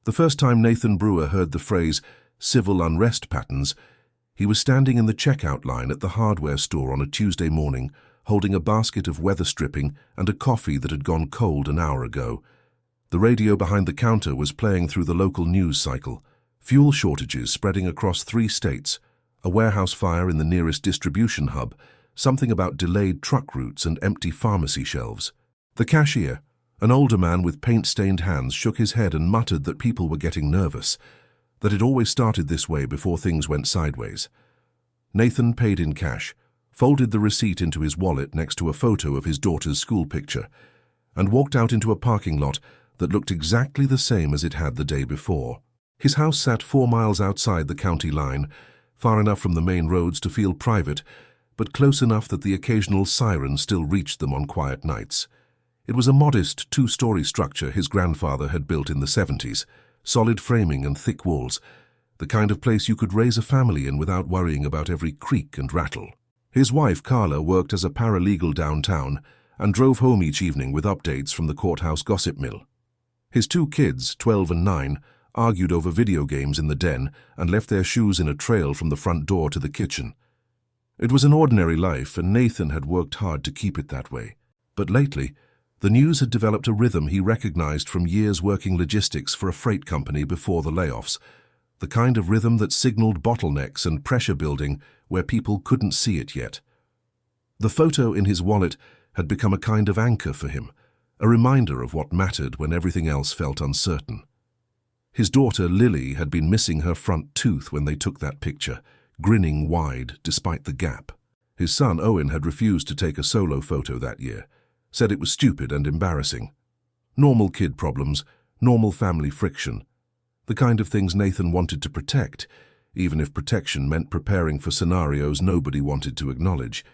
The first time Nathan Brewer heard the phrase civil unrest patterns, he was standing in the checkout line at the hardware store on a Tuesday morning, holding a basket of weather stripping and a coffee that had gone cold an hour ago. The radio behind the counter was playing through the local news cycle. Fuel shortages spreading across 3 states, a warehouse fire in the nearest distribution hub, something about delayed truck routes and empty pharmacy shelves. The cashier, an older man with paint-stained hands, shook his head and muttered that people were getting nervous, that it always started this way before things went sideways. Nathan paid in cash, folded the receipt into his wallet next to a photo of his daughter's school picture, and walked out into a parking lot that looked exactly the same as it had the day before. His house sat 4 miles outside the county line, far enough from the main roads to feel private, but close enough that the occasional siren still reached them on quiet nights. It was a modest 2-story structure his grandfather had built in the 70s, solid framing and thick walls, the kind of place you could raise a family in without worrying about every creak and rattle. His wife, Carla, worked as a paralegal downtown and drove home each evening with updates from the courthouse gossip mill. His 2 kids, 12 and 9, argued over video games in the den and left their shoes in a trail from the front door to the kitchen. It was an ordinary life, and Nathan had worked hard to keep it that way. But lately, the news had developed a rhythm he recognized from years working logistics for a freight company before the layoffs, the kind of rhythm that signaled bottlenecks and pressure building where people couldn't see it yet. The photo in his wallet had become a kind of anchor for him, a reminder of what mattered when everything else felt uncertain. His daughter, Lily, had been missing her front tooth when they took that picture, grinning wide despite the gap. His son, Owen, had refused to take a solo photo that year, said it was stupid and embarrassing. Normal kid problems, normal family friction, the kind of things Nathan wanted to protect, even if protection meant preparing for scenarios nobody wanted to acknowledge.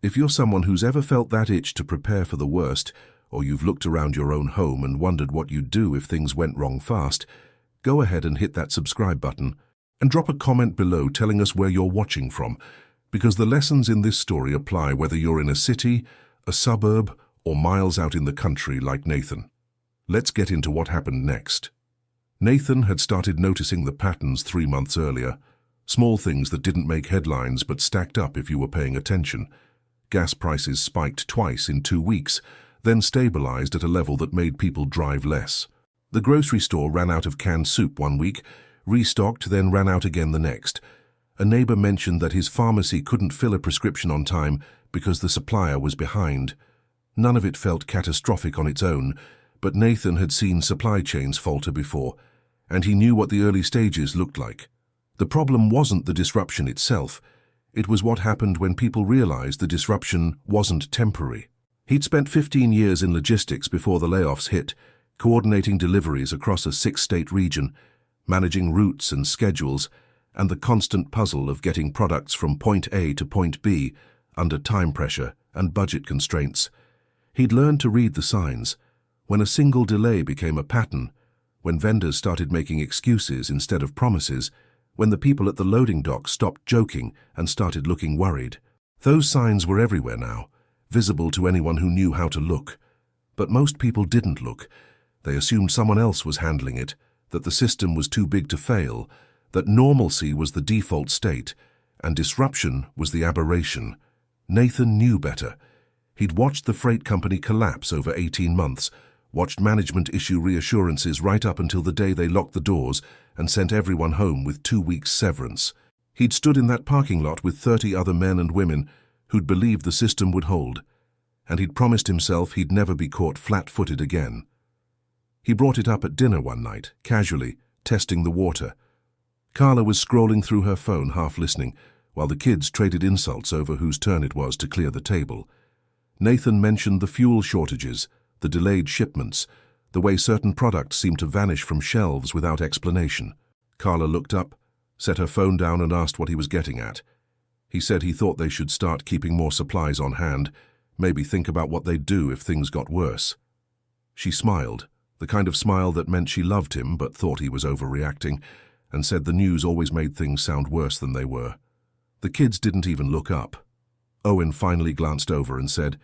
If you're someone who's ever felt that itch to prepare for the worst, or you've looked around your own home and wondered what you'd do if things went wrong fast, go ahead and hit that subscribe button and drop a comment below telling us where you're watching from, because the lessons in this story apply whether you're in a city, a suburb, or miles out in the country like Nathan. Let's get into what happened next. Nathan had started noticing the patterns 3 months earlier, small things that didn't make headlines but stacked up if you were paying attention. Gas prices spiked twice in 2 weeks, then stabilized at a level that made people drive less. The grocery store ran out of canned soup one week, restocked, then ran out again the next. A neighbor mentioned that his pharmacy couldn't fill a prescription on time because the supplier was behind. None of it felt catastrophic on its own, but Nathan had seen supply chains falter before, and he knew what the early stages looked like. The problem wasn't the disruption itself. It was what happened when people realized the disruption wasn't temporary. He'd spent 15 years in logistics before the layoffs hit, coordinating deliveries across a 6-state region, managing routes and schedules, and the constant puzzle of getting products from point A to point B under time pressure and budget constraints. He'd learned to read the signs. When a single delay became a pattern, when vendors started making excuses instead of promises, when the people at the loading dock stopped joking and started looking worried. Those signs were everywhere now, visible to anyone who knew how to look. But most people didn't look. They assumed someone else was handling it, that the system was too big to fail, that normalcy was the default state, and disruption was the aberration. Nathan knew better. He'd watched the freight company collapse over 18 months, watched management issue reassurances right up until the day they locked the doors and sent everyone home with 2 weeks' severance. He'd stood in that parking lot with 30 other men and women who'd believed the system would hold, and he'd promised himself he'd never be caught flat-footed again. He brought it up at dinner one night, casually, testing the water. Carla was scrolling through her phone, half listening, while the kids traded insults over whose turn it was to clear the table. Nathan mentioned the fuel shortages, the delayed shipments, the way certain products seemed to vanish from shelves without explanation. Carla looked up, set her phone down and asked what he was getting at. He said he thought they should start keeping more supplies on hand, maybe think about what they'd do if things got worse. She smiled, the kind of smile that meant she loved him but thought he was overreacting, and said the news always made things sound worse than they were. The kids didn't even look up. Owen finally glanced over and said,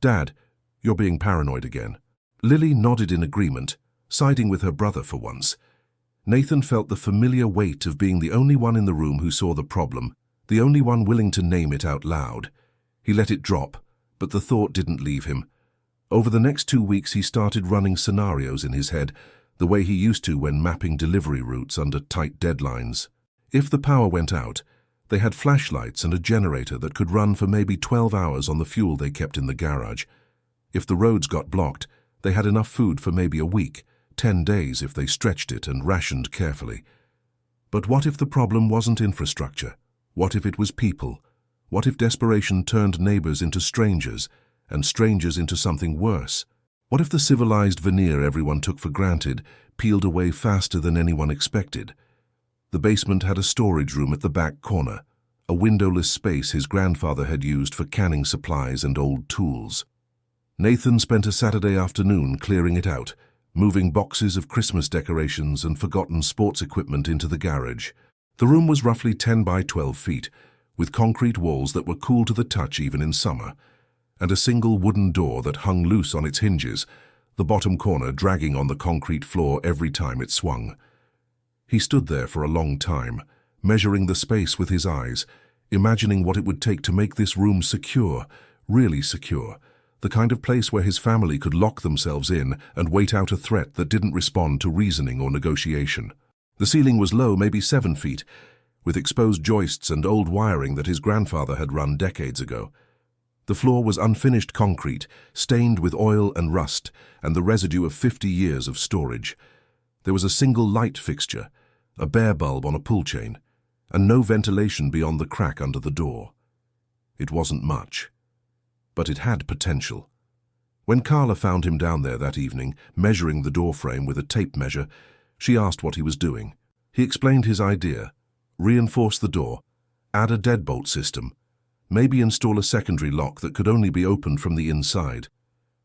"Dad, you're being paranoid again." Lily nodded in agreement, siding with her brother for once. Nathan felt the familiar weight of being the only one in the room who saw the problem, the only one willing to name it out loud. He let it drop, but the thought didn't leave him. Over the next 2 weeks he started running scenarios in his head, the way he used to when mapping delivery routes under tight deadlines. If the power went out, they had flashlights and a generator that could run for maybe 12 hours on the fuel they kept in the garage. If the roads got blocked, they had enough food for maybe a week, 10 days if they stretched it and rationed carefully. But what if the problem wasn't infrastructure? What if it was people? What if desperation turned neighbors into strangers, and strangers into something worse? What if the civilized veneer everyone took for granted peeled away faster than anyone expected? The basement had a storage room at the back corner, a windowless space his grandfather had used for canning supplies and old tools. Nathan spent a Saturday afternoon clearing it out, moving boxes of Christmas decorations and forgotten sports equipment into the garage. The room was roughly 10 by 12 feet, with concrete walls that were cool to the touch even in summer, and a single wooden door that hung loose on its hinges, the bottom corner dragging on the concrete floor every time it swung. He stood there for a long time, measuring the space with his eyes, imagining what it would take to make this room secure, really secure, the kind of place where his family could lock themselves in and wait out a threat that didn't respond to reasoning or negotiation. The ceiling was low, maybe 7 feet, with exposed joists and old wiring that his grandfather had run decades ago. The floor was unfinished concrete, stained with oil and rust, and the residue of 50 years of storage. There was a single light fixture, a bare bulb on a pull chain, and no ventilation beyond the crack under the door. It wasn't much, but it had potential. When Carla found him down there that evening, measuring the door frame with a tape measure, she asked what he was doing. He explained his idea: reinforce the door, add a deadbolt system, maybe install a secondary lock that could only be opened from the inside,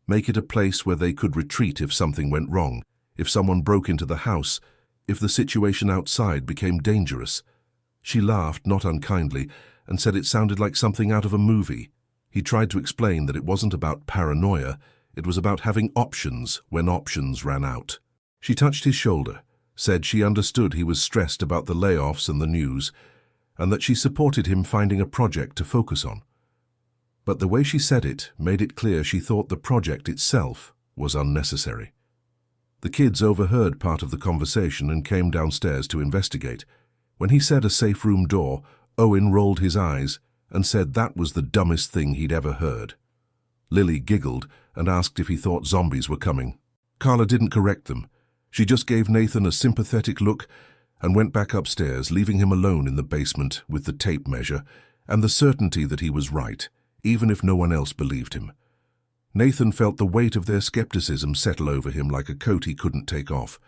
make it a place where they could retreat if something went wrong, if someone broke into the house, if the situation outside became dangerous. She laughed, not unkindly, and said it sounded like something out of a movie. He tried to explain that it wasn't about paranoia, it was about having options when options ran out. She touched his shoulder, said she understood he was stressed about the layoffs and the news, and that she supported him finding a project to focus on. But the way she said it made it clear she thought the project itself was unnecessary. The kids overheard part of the conversation and came downstairs to investigate. When he said a safe room door, Owen rolled his eyes and said that was the dumbest thing he'd ever heard. Lily giggled and asked if he thought zombies were coming. Carla didn't correct them. She just gave Nathan a sympathetic look and went back upstairs, leaving him alone in the basement with the tape measure and the certainty that he was right, even if no one else believed him. Nathan felt the weight of their skepticism settle over him like a coat he couldn't take off.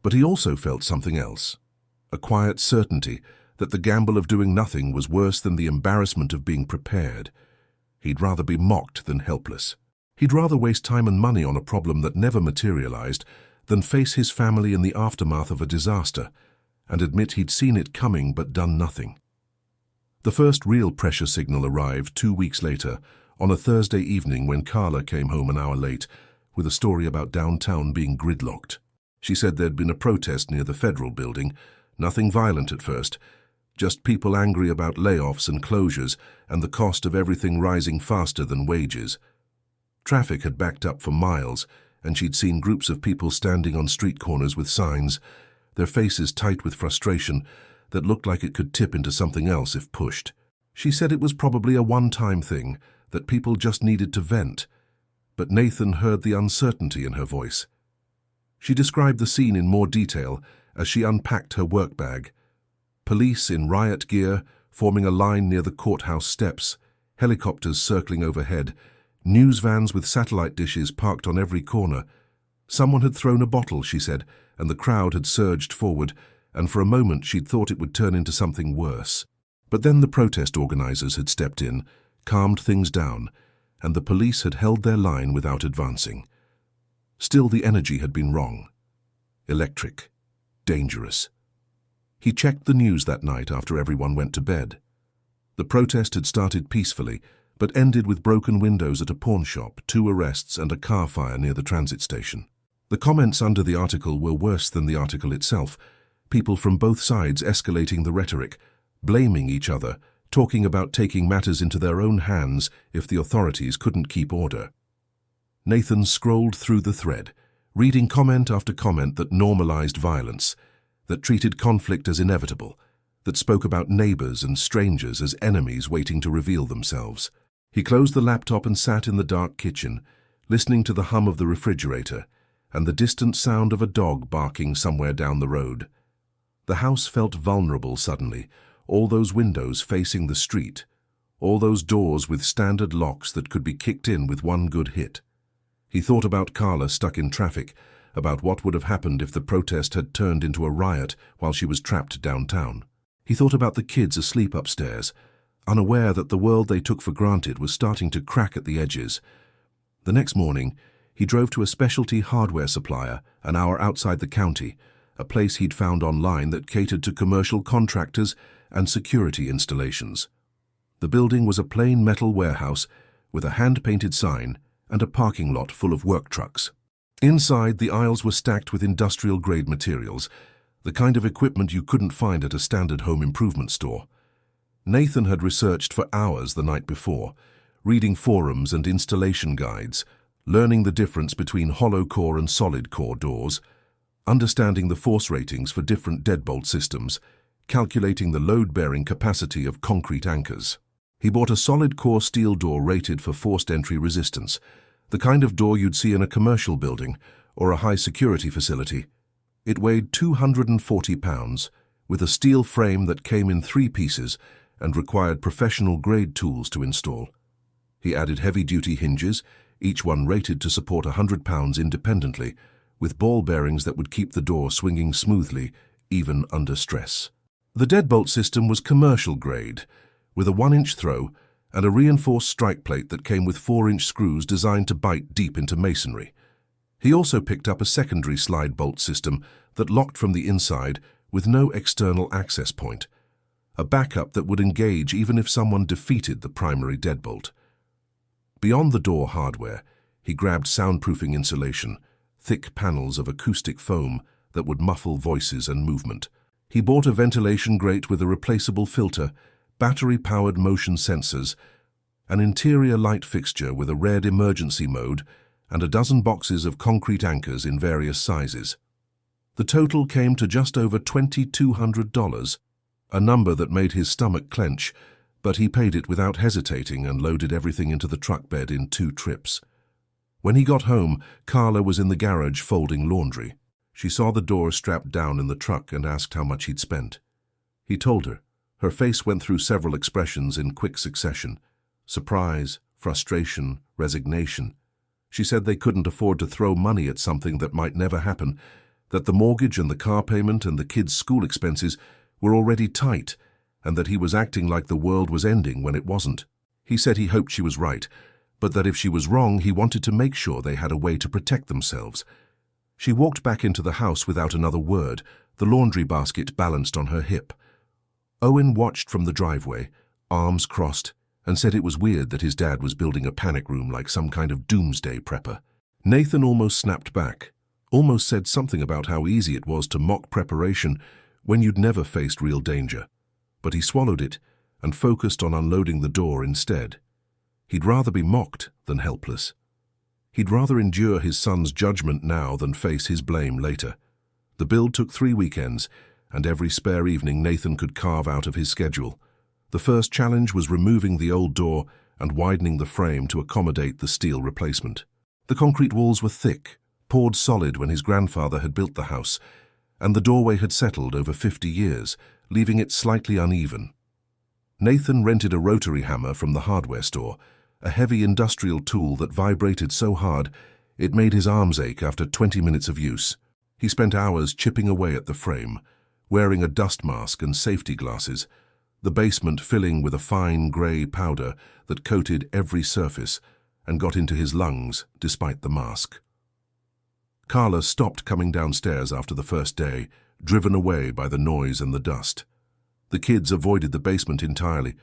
But he also felt something else, a quiet certainty that the gamble of doing nothing was worse than the embarrassment of being prepared. He'd rather be mocked than helpless. He'd rather waste time and money on a problem that never materialized than face his family in the aftermath of a disaster and admit he'd seen it coming but done nothing. The first real pressure signal arrived 2 weeks later, on a Thursday evening when Carla came home an hour late with a story about downtown being gridlocked. She said there'd been a protest near the federal building, nothing violent at first, just people angry about layoffs and closures and the cost of everything rising faster than wages. Traffic had backed up for miles, and she'd seen groups of people standing on street corners with signs, their faces tight with frustration that looked like it could tip into something else if pushed. She said it was probably a one-time thing, that people just needed to vent, but Nathan heard the uncertainty in her voice. She described the scene in more detail as she unpacked her work bag. Police in riot gear forming a line near the courthouse steps, helicopters circling overhead, news vans with satellite dishes parked on every corner. Someone had thrown a bottle, she said, and the crowd had surged forward, and for a moment she'd thought it would turn into something worse. But then the protest organizers had stepped in, calmed things down, and the police had held their line without advancing. Still, the energy had been wrong. Electric. Dangerous. He checked the news that night after everyone went to bed. The protest had started peacefully, but ended with broken windows at a pawn shop, 2 arrests, and a car fire near the transit station. The comments under the article were worse than the article itself. people from both sides escalating the rhetoric, blaming each other, talking about taking matters into their own hands if the authorities couldn't keep order. Nathan scrolled through the thread, reading comment after comment that normalized violence, that treated conflict as inevitable, that spoke about neighbors and strangers as enemies waiting to reveal themselves. He closed the laptop and sat in the dark kitchen, listening to the hum of the refrigerator and the distant sound of a dog barking somewhere down the road. The house felt vulnerable suddenly, all those windows facing the street, all those doors with standard locks that could be kicked in with one good hit. He thought about Carla stuck in traffic, about what would have happened if the protest had turned into a riot while she was trapped downtown. He thought about the kids asleep upstairs, unaware that the world they took for granted was starting to crack at the edges. The next morning, he drove to a specialty hardware supplier an hour outside the county, a place he'd found online that catered to commercial contractors and security installations. The building was a plain metal warehouse with a hand-painted sign and a parking lot full of work trucks. Inside, the aisles were stacked with industrial-grade materials, the kind of equipment you couldn't find at a standard home improvement store. Nathan had researched for hours the night before, reading forums and installation guides, learning the difference between hollow core and solid core doors, understanding the force ratings for different deadbolt systems, calculating the load-bearing capacity of concrete anchors. He bought a solid core steel door rated for forced entry resistance, the kind of door you'd see in a commercial building or a high-security facility. It weighed 240 pounds, with a steel frame that came in 3 pieces and required professional-grade tools to install. He added heavy-duty hinges, each one rated to support 100 pounds independently, with ball bearings that would keep the door swinging smoothly, even under stress. The deadbolt system was commercial-grade, with a 1-inch throw and a reinforced strike plate that came with 4-inch screws designed to bite deep into masonry. He also picked up a secondary slide bolt system that locked from the inside with no external access point, a backup that would engage even if someone defeated the primary deadbolt. Beyond the door hardware, he grabbed soundproofing insulation, thick panels of acoustic foam that would muffle voices and movement. He bought a ventilation grate with a replaceable filter, battery-powered motion sensors, an interior light fixture with a red emergency mode, and a dozen boxes of concrete anchors in various sizes. The total came to just over $2,200, a number that made his stomach clench, but he paid it without hesitating and loaded everything into the truck bed in 2 trips. When he got home, Carla was in the garage folding laundry. She saw the door strapped down in the truck and asked how much he'd spent. He told her. Her face went through several expressions in quick succession: surprise, frustration, resignation. She said they couldn't afford to throw money at something that might never happen, that the mortgage and the car payment and the kids' school expenses were already tight, and that he was acting like the world was ending when it wasn't. He said he hoped she was right, but that if she was wrong, he wanted to make sure they had a way to protect themselves. She walked back into the house without another word, the laundry basket balanced on her hip. Owen watched from the driveway, arms crossed, and said it was weird that his dad was building a panic room like some kind of doomsday prepper. Nathan almost snapped back, almost said something about how easy it was to mock preparation when you'd never faced real danger. But he swallowed it and focused on unloading the door instead. He'd rather be mocked than helpless. He'd rather endure his son's judgment now than face his blame later. The build took 3 weekends, and every spare evening Nathan could carve out of his schedule. The first challenge was removing the old door and widening the frame to accommodate the steel replacement. The concrete walls were thick, poured solid when his grandfather had built the house, and the doorway had settled over 50 years, leaving it slightly uneven. Nathan rented a rotary hammer from the hardware store, a heavy industrial tool that vibrated so hard it made his arms ache after 20 minutes of use. He spent hours chipping away at the frame, wearing a dust mask and safety glasses, the basement filling with a fine grey powder that coated every surface and got into his lungs despite the mask. Carla stopped coming downstairs after the first day, driven away by the noise and the dust. The kids avoided the basement entirely,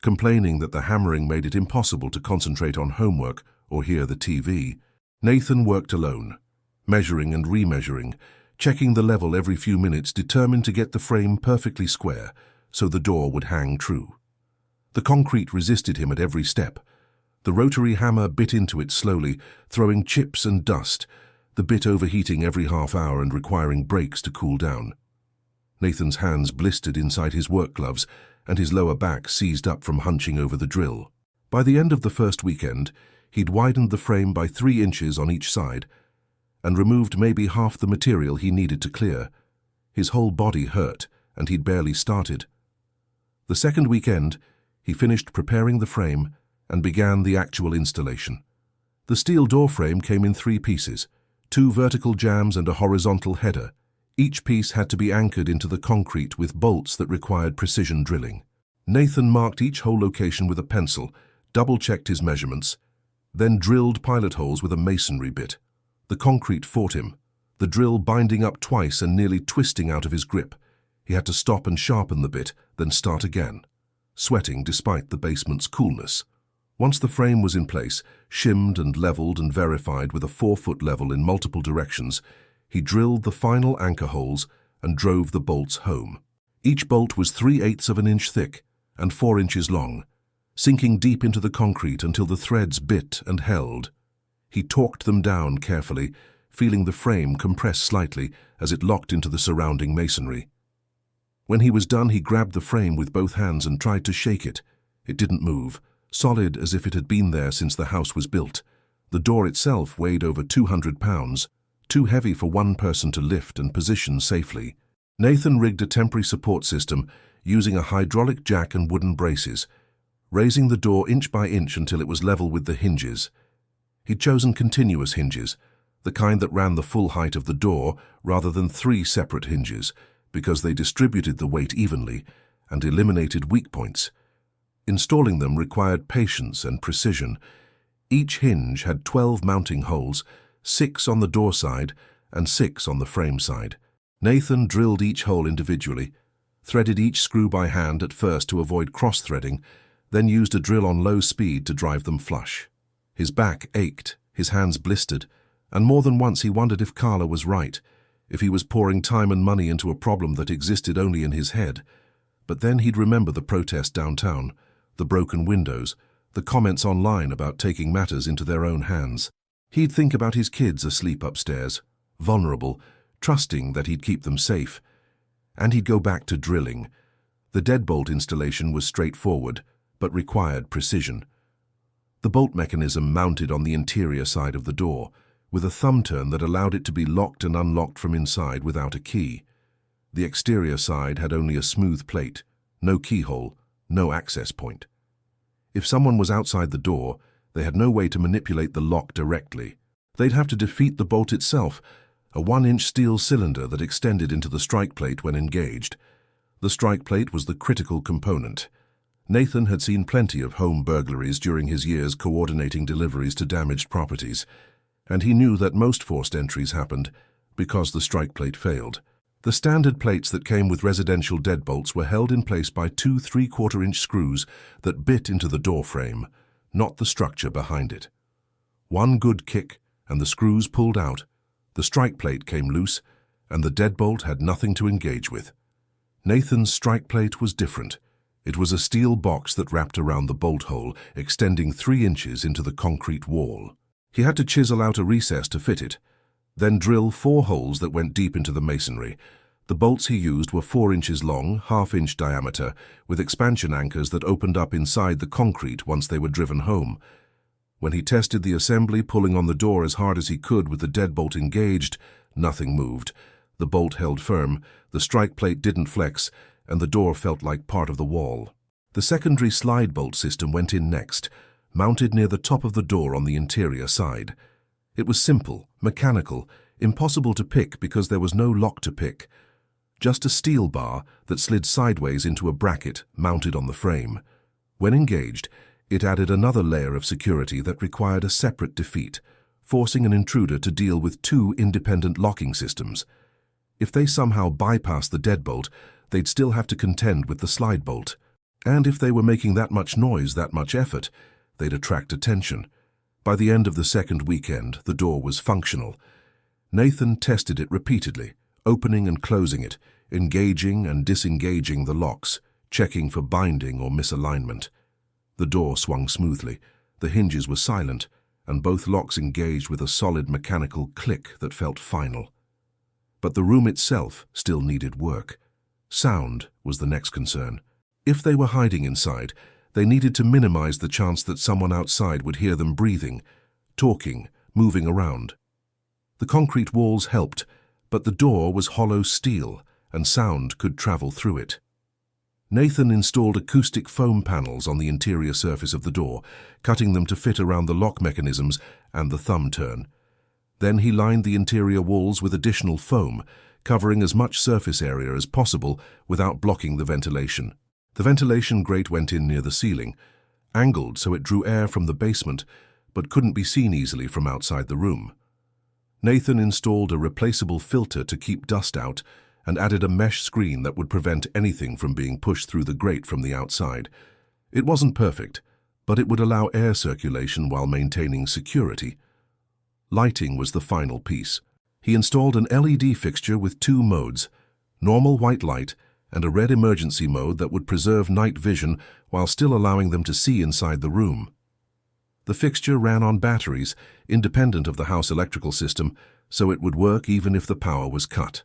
complaining that the hammering made it impossible to concentrate on homework or hear the TV. Nathan worked alone, measuring and remeasuring, checking the level every few minutes, determined to get the frame perfectly square so the door would hang true. The concrete resisted him at every step. The rotary hammer bit into it slowly, throwing chips and dust, the bit overheating every half hour and requiring breaks to cool down. Nathan's hands blistered inside his work gloves, and his lower back seized up from hunching over the drill. By the end of the first weekend, he'd widened the frame by 3 inches on each side and removed maybe half the material he needed to clear. His whole body hurt, and he'd barely started. The second weekend, he finished preparing the frame and began the actual installation. The steel door frame came in 3 pieces, 2 vertical jambs and a horizontal header. Each piece had to be anchored into the concrete with bolts that required precision drilling. Nathan marked each hole location with a pencil, double-checked his measurements, then drilled pilot holes with a masonry bit. The concrete fought him, the drill binding up twice and nearly twisting out of his grip. He had to stop and sharpen the bit, then start again, sweating despite the basement's coolness. Once the frame was in place, shimmed and leveled and verified with a 4-foot level in multiple directions, he drilled the final anchor holes and drove the bolts home. Each bolt was 3/8 of an inch thick and 4 inches long, sinking deep into the concrete until the threads bit and held. He torqued them down carefully, feeling the frame compress slightly as it locked into the surrounding masonry. When he was done, he grabbed the frame with both hands and tried to shake it. It didn't move, solid as if it had been there since the house was built. The door itself weighed over 200 pounds, too heavy for one person to lift and position safely. Nathan rigged a temporary support system using a hydraulic jack and wooden braces, raising the door inch by inch until it was level with the hinges. He'd chosen continuous hinges, the kind that ran the full height of the door rather than 3 separate hinges, because they distributed the weight evenly and eliminated weak points. Installing them required patience and precision. Each hinge had 12 mounting holes, 6 on the door side and 6 on the frame side. Nathan drilled each hole individually, threaded each screw by hand at first to avoid cross-threading, then used a drill on low speed to drive them flush. His back ached, his hands blistered, and more than once he wondered if Carla was right, if he was pouring time and money into a problem that existed only in his head. But then he'd remember the protest downtown, the broken windows, the comments online about taking matters into their own hands. He'd think about his kids asleep upstairs, vulnerable, trusting that he'd keep them safe. And he'd go back to drilling. The deadbolt installation was straightforward, but required precision. The bolt mechanism mounted on the interior side of the door, with a thumb turn that allowed it to be locked and unlocked from inside without a key. The exterior side had only a smooth plate, no keyhole, no access point. If someone was outside the door, they had no way to manipulate the lock directly. They'd have to defeat the bolt itself, a 1-inch steel cylinder that extended into the strike plate when engaged. The strike plate was the critical component. Nathan had seen plenty of home burglaries during his years coordinating deliveries to damaged properties, and he knew that most forced entries happened because the strike plate failed. The standard plates that came with residential deadbolts were held in place by 2 3/4-inch screws that bit into the door frame, not the structure behind it. One good kick, and the screws pulled out. The strike plate came loose, and the deadbolt had nothing to engage with. Nathan's strike plate was different. It was a steel box that wrapped around the bolt hole, extending 3 inches into the concrete wall. He had to chisel out a recess to fit it, then drill 4 holes that went deep into the masonry. The bolts he used were 4 inches long, 1/2 inch diameter, with expansion anchors that opened up inside the concrete once they were driven home. When he tested the assembly, pulling on the door as hard as he could with the deadbolt engaged, nothing moved. The bolt held firm, the strike plate didn't flex, and the door felt like part of the wall. The secondary slide bolt system went in next, mounted near the top of the door on the interior side. It was simple, mechanical, impossible to pick because there was no lock to pick. Just a steel bar that slid sideways into a bracket mounted on the frame. When engaged, it added another layer of security that required a separate defeat, forcing an intruder to deal with 2 independent locking systems. If they somehow bypassed the deadbolt, they'd still have to contend with the slide bolt. And if they were making that much noise, that much effort, they'd attract attention. By the end of the second weekend, the door was functional. Nathan tested it repeatedly, opening and closing it, engaging and disengaging the locks, checking for binding or misalignment. The door swung smoothly, the hinges were silent, and both locks engaged with a solid mechanical click that felt final. But the room itself still needed work. Sound was the next concern. If they were hiding inside, they needed to minimize the chance that someone outside would hear them breathing, talking, moving around. The concrete walls helped, but the door was hollow steel, and sound could travel through it. Nathan installed acoustic foam panels on the interior surface of the door, cutting them to fit around the lock mechanisms and the thumb turn. Then he lined the interior walls with additional foam, covering as much surface area as possible without blocking the ventilation. The ventilation grate went in near the ceiling, angled so it drew air from the basement, but couldn't be seen easily from outside the room. Nathan installed a replaceable filter to keep dust out and added a mesh screen that would prevent anything from being pushed through the grate from the outside. It wasn't perfect, but it would allow air circulation while maintaining security. Lighting was the final piece. He installed an LED fixture with 2 modes, normal white light and a red emergency mode that would preserve night vision while still allowing them to see inside the room. The fixture ran on batteries, independent of the house electrical system, so it would work even if the power was cut.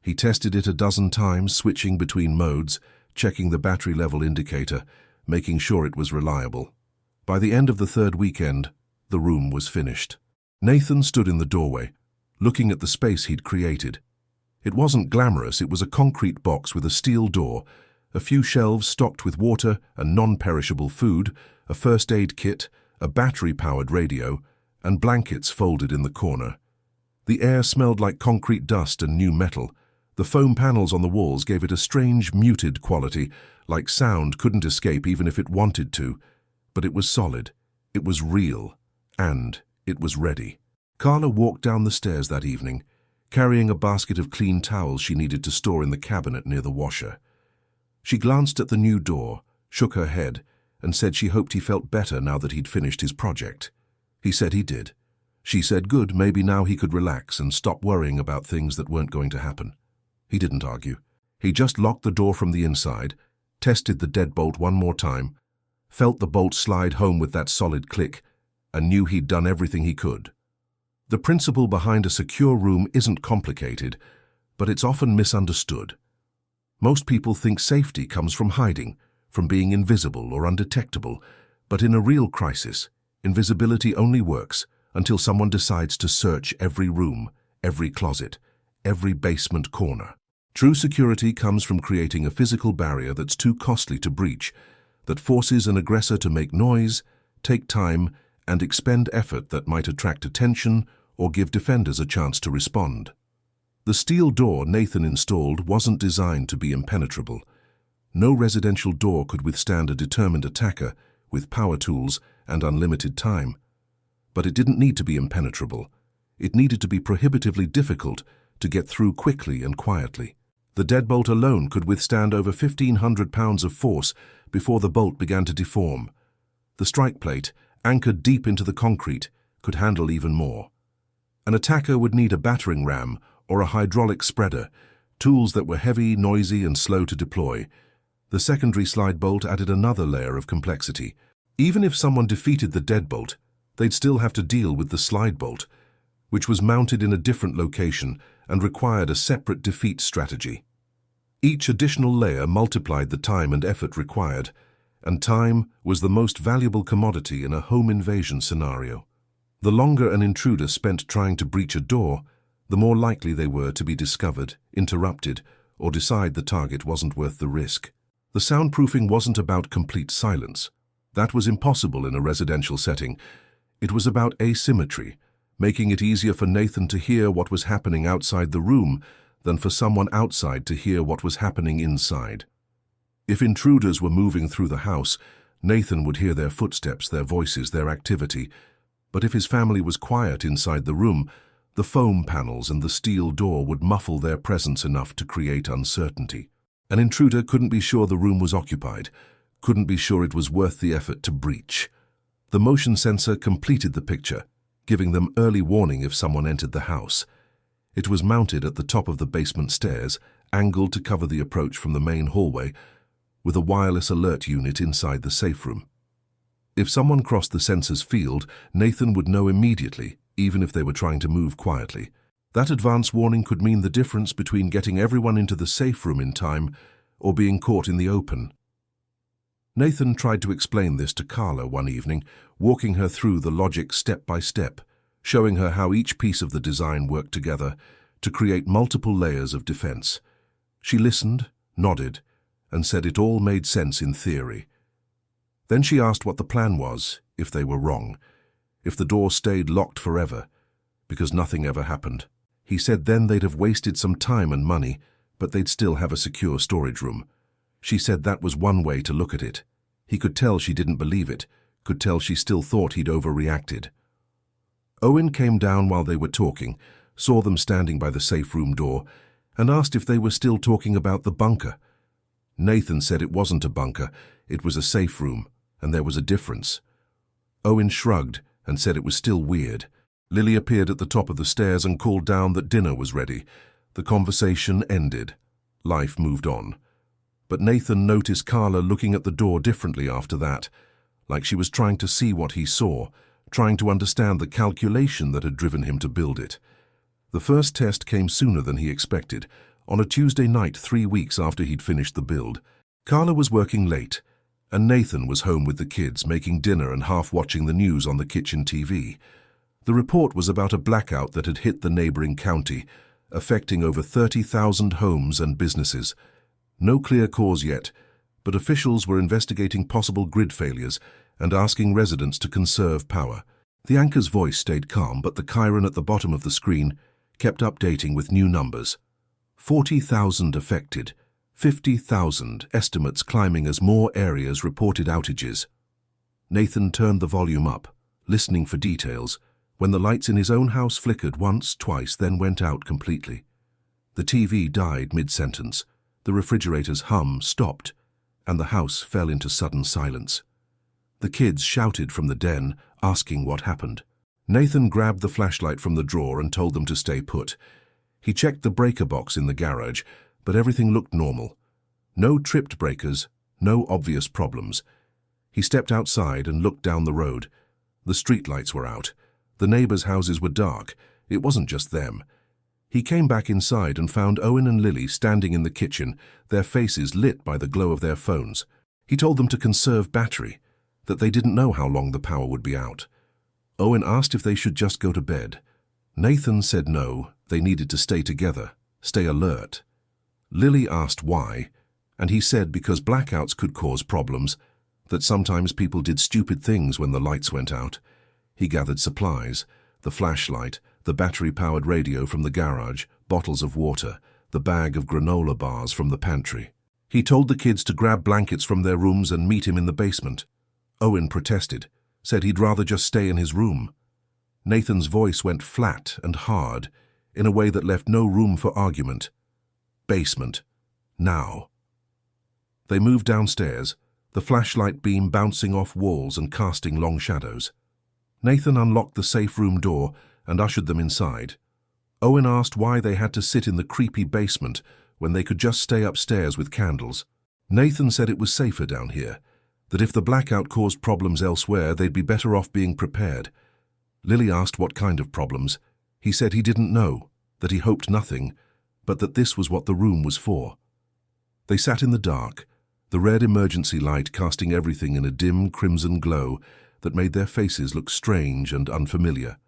He tested it a dozen times, switching between modes, checking the battery level indicator, making sure it was reliable. By the end of the 3rd weekend, the room was finished. Nathan stood in the doorway, looking at the space he'd created. It wasn't glamorous, it was a concrete box with a steel door, a few shelves stocked with water and non-perishable food, a first aid kit, a battery-powered radio, and blankets folded in the corner. The air smelled like concrete dust and new metal. The foam panels on the walls gave it a strange, muted quality, like sound couldn't escape even if it wanted to. But it was solid, it was real, and it was ready. Carla walked down the stairs that evening, carrying a basket of clean towels she needed to store in the cabinet near the washer. She glanced at the new door, shook her head, and said she hoped he felt better now that he'd finished his project. He said he did. She said good, maybe now he could relax and stop worrying about things that weren't going to happen. He didn't argue. He just locked the door from the inside, tested the deadbolt one more time, felt the bolt slide home with that solid click, and knew he'd done everything he could. The principle behind a secure room isn't complicated, but it's often misunderstood. Most people think safety comes from hiding, from being invisible or undetectable, but in a real crisis, invisibility only works until someone decides to search every room, every closet, every basement corner. True security comes from creating a physical barrier that's too costly to breach, that forces an aggressor to make noise, take time, and expend effort that might attract attention or give defenders a chance to respond. The steel door Nathan installed wasn't designed to be impenetrable. No residential door could withstand a determined attacker with power tools and unlimited time. But it didn't need to be impenetrable. It needed to be prohibitively difficult to get through quickly and quietly. The deadbolt alone could withstand over 1,500 pounds of force before the bolt began to deform. The strike plate, anchored deep into the concrete, could handle even more. An attacker would need a battering ram or a hydraulic spreader, tools that were heavy, noisy, and slow to deploy. The secondary slide bolt added another layer of complexity. Even if someone defeated the deadbolt, they'd still have to deal with the slide bolt, which was mounted in a different location and required a separate defeat strategy. Each additional layer multiplied the time and effort required, and time was the most valuable commodity in a home invasion scenario. The longer an intruder spent trying to breach a door, the more likely they were to be discovered, interrupted, or decide the target wasn't worth the risk. The soundproofing wasn't about complete silence. That was impossible in a residential setting. It was about asymmetry, making it easier for Nathan to hear what was happening outside the room than for someone outside to hear what was happening inside. If intruders were moving through the house, Nathan would hear their footsteps, their voices, their activity. But if his family was quiet inside the room, the foam panels and the steel door would muffle their presence enough to create uncertainty. An intruder couldn't be sure the room was occupied, couldn't be sure it was worth the effort to breach. The motion sensor completed the picture, giving them early warning if someone entered the house. It was mounted at the top of the basement stairs, angled to cover the approach from the main hallway, with a wireless alert unit inside the safe room. If someone crossed the sensor's field, Nathan would know immediately, even if they were trying to move quietly. That advance warning could mean the difference between getting everyone into the safe room in time or being caught in the open. Nathan tried to explain this to Carla one evening, walking her through the logic step by step, showing her how each piece of the design worked together to create multiple layers of defense. She listened, nodded, and said it all made sense in theory. Then she asked what the plan was if they were wrong, if the door stayed locked forever, because nothing ever happened. He said then they'd have wasted some time and money, but they'd still have a secure storage room. She said that was one way to look at it. He could tell she didn't believe it, could tell she still thought he'd overreacted. Owen came down while they were talking, saw them standing by the safe room door, and asked if they were still talking about the bunker. Nathan said it wasn't a bunker, it was a safe room, and there was a difference. Owen shrugged and said it was still weird. Lily appeared at the top of the stairs and called down that dinner was ready. The conversation ended. Life moved on. But Nathan noticed Carla looking at the door differently after that, like she was trying to see what he saw, trying to understand the calculation that had driven him to build it. The first test came sooner than he expected, on a Tuesday night 3 weeks after he'd finished the build. Carla was working late, and Nathan was home with the kids, making dinner and half watching the news on the kitchen TV. The report was about a blackout that had hit the neighboring county, affecting over 30,000 homes and businesses. No clear cause yet, but officials were investigating possible grid failures and asking residents to conserve power. The anchor's voice stayed calm, but the chyron at the bottom of the screen kept updating with new numbers. 40,000 affected, 50,000 estimates climbing as more areas reported outages. Nathan turned the volume up, listening for details, when the lights in his own house flickered once, twice, then went out completely. The TV died mid-sentence, the refrigerator's hum stopped, and the house fell into sudden silence. The kids shouted from the den, asking what happened. Nathan grabbed the flashlight from the drawer and told them to stay put. He checked the breaker box in the garage, but everything looked normal. No tripped breakers, no obvious problems. He stepped outside and looked down the road. The streetlights were out. The neighbors' houses were dark. It wasn't just them. He came back inside and found Owen and Lily standing in the kitchen, their faces lit by the glow of their phones. He told them to conserve battery, that they didn't know how long the power would be out. Owen asked if they should just go to bed. Nathan said no, they needed to stay together, stay alert. Lily asked why, and he said because blackouts could cause problems, that sometimes people did stupid things when the lights went out. He gathered supplies, the flashlight, the battery-powered radio from the garage, bottles of water, the bag of granola bars from the pantry. He told the kids to grab blankets from their rooms and meet him in the basement. Owen protested, said he'd rather just stay in his room. Nathan's voice went flat and hard, in a way that left no room for argument. Basement. Now. They moved downstairs, the flashlight beam bouncing off walls and casting long shadows. Nathan unlocked the safe room door and ushered them inside. Owen asked why they had to sit in the creepy basement when they could just stay upstairs with candles. Nathan said it was safer down here, that if the blackout caused problems elsewhere, they'd be better off being prepared. Lily asked what kind of problems. He said he didn't know, that he hoped nothing, but that this was what the room was for. They sat in the dark, the red emergency light casting everything in a dim crimson glow that made their faces look strange and unfamiliar.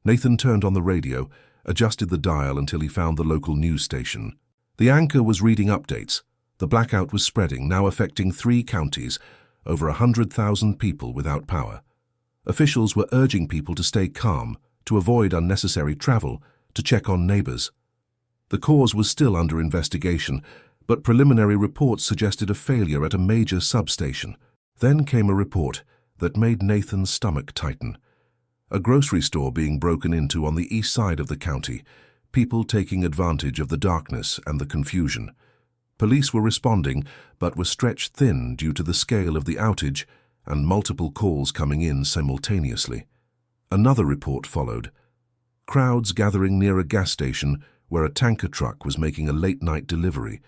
Nathan turned on the radio, adjusted the dial until he found the local news station. The anchor was reading updates. The blackout was spreading, now affecting 3 counties, over 100,000 people without power. Officials were urging people to stay calm, to avoid unnecessary travel, to check on neighbors. The cause was still under investigation, but preliminary reports suggested a failure at a major substation. Then came a report that made Nathan's stomach tighten. A grocery store being broken into on the east side of the county, people taking advantage of the darkness and the confusion. Police were responding, but were stretched thin due to the scale of the outage and multiple calls coming in simultaneously. Another report followed. Crowds gathering near a gas station where a tanker truck was making a late-night delivery,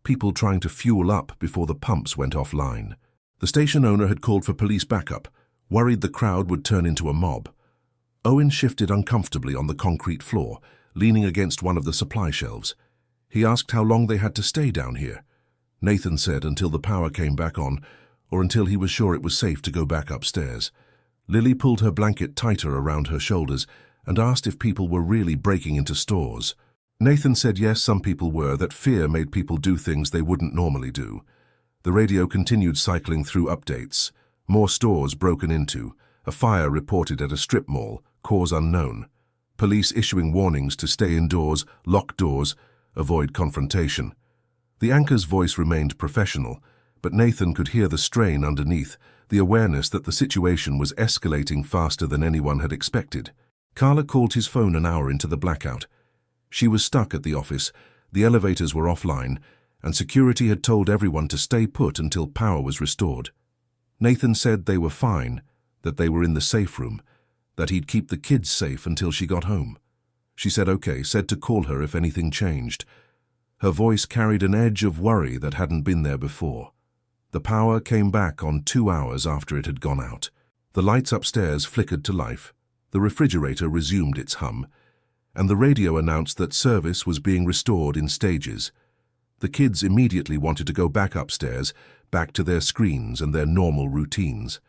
people trying to fuel up before the pumps went offline. The station owner had called for police backup, worried the crowd would turn into a mob. Owen shifted uncomfortably on the concrete floor, leaning against one of the supply shelves. He asked how long they had to stay down here. Nathan said until the power came back on, or until he was sure it was safe to go back upstairs. Lily pulled her blanket tighter around her shoulders and asked if people were really breaking into stores. Nathan said yes, some people were, that fear made people do things they wouldn't normally do. The radio continued cycling through updates. More stores broken into, a fire reported at a strip mall, cause unknown. Police issuing warnings to stay indoors, lock doors, avoid confrontation. The anchor's voice remained professional, but Nathan could hear the strain underneath, the awareness that the situation was escalating faster than anyone had expected. Carla called his phone an hour into the blackout. She was stuck at the office, the elevators were offline, and security had told everyone to stay put until power was restored. Nathan said they were fine, that they were in the safe room, that he'd keep the kids safe until she got home. She said okay, said to call her if anything changed. Her voice carried an edge of worry that hadn't been there before. The power came back on 2 hours after it had gone out. The lights upstairs flickered to life, the refrigerator resumed its hum, and the radio announced that service was being restored in stages. The kids immediately wanted to go back upstairs, back to their screens and their normal routines.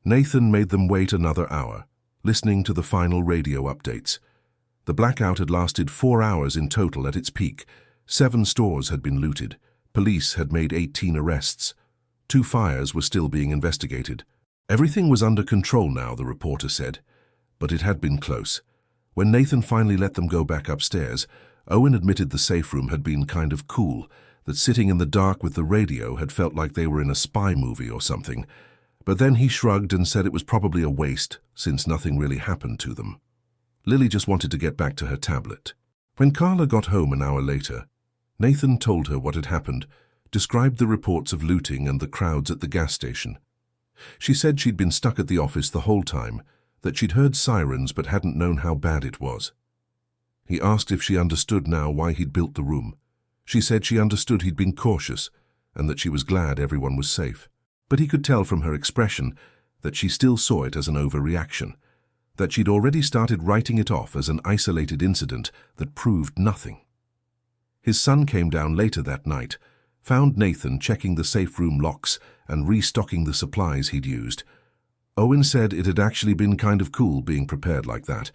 Nathan made them wait another hour, listening to the final radio updates. The blackout had lasted 4 hours in total at its peak. 7 stores had been looted. Police had made 18 arrests. 2 fires were still being investigated. Everything was under control now, the reporter said, but it had been close. When Nathan finally let them go back upstairs, Owen admitted the safe room had been kind of cool, that sitting in the dark with the radio had felt like they were in a spy movie or something. But then he shrugged and said it was probably a waste, since nothing really happened to them. Lily just wanted to get back to her tablet. When Carla got home an hour later, Nathan told her what had happened, described the reports of looting and the crowds at the gas station. She said she'd been stuck at the office the whole time, that she'd heard sirens but hadn't known how bad it was. He asked if she understood now why he'd built the room. She said she understood he'd been cautious and that she was glad everyone was safe. But he could tell from her expression that she still saw it as an overreaction, that she'd already started writing it off as an isolated incident that proved nothing. His son came down later that night, found Nathan checking the safe room locks and restocking the supplies he'd used. Owen said it had actually been kind of cool being prepared like that.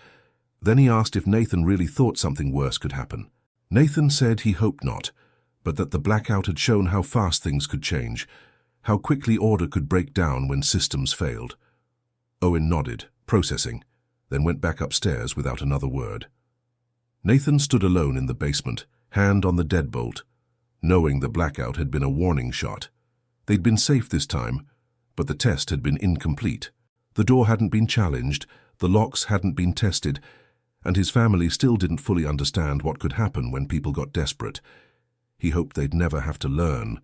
Then he asked if Nathan really thought something worse could happen. Nathan said he hoped not, but that the blackout had shown how fast things could change, how quickly order could break down when systems failed. Owen nodded, processing, then went back upstairs without another word. Nathan stood alone in the basement, hand on the deadbolt, knowing the blackout had been a warning shot. They'd been safe this time, but the test had been incomplete. The door hadn't been challenged, the locks hadn't been tested, and his family still didn't fully understand what could happen when people got desperate. He hoped they'd never have to learn.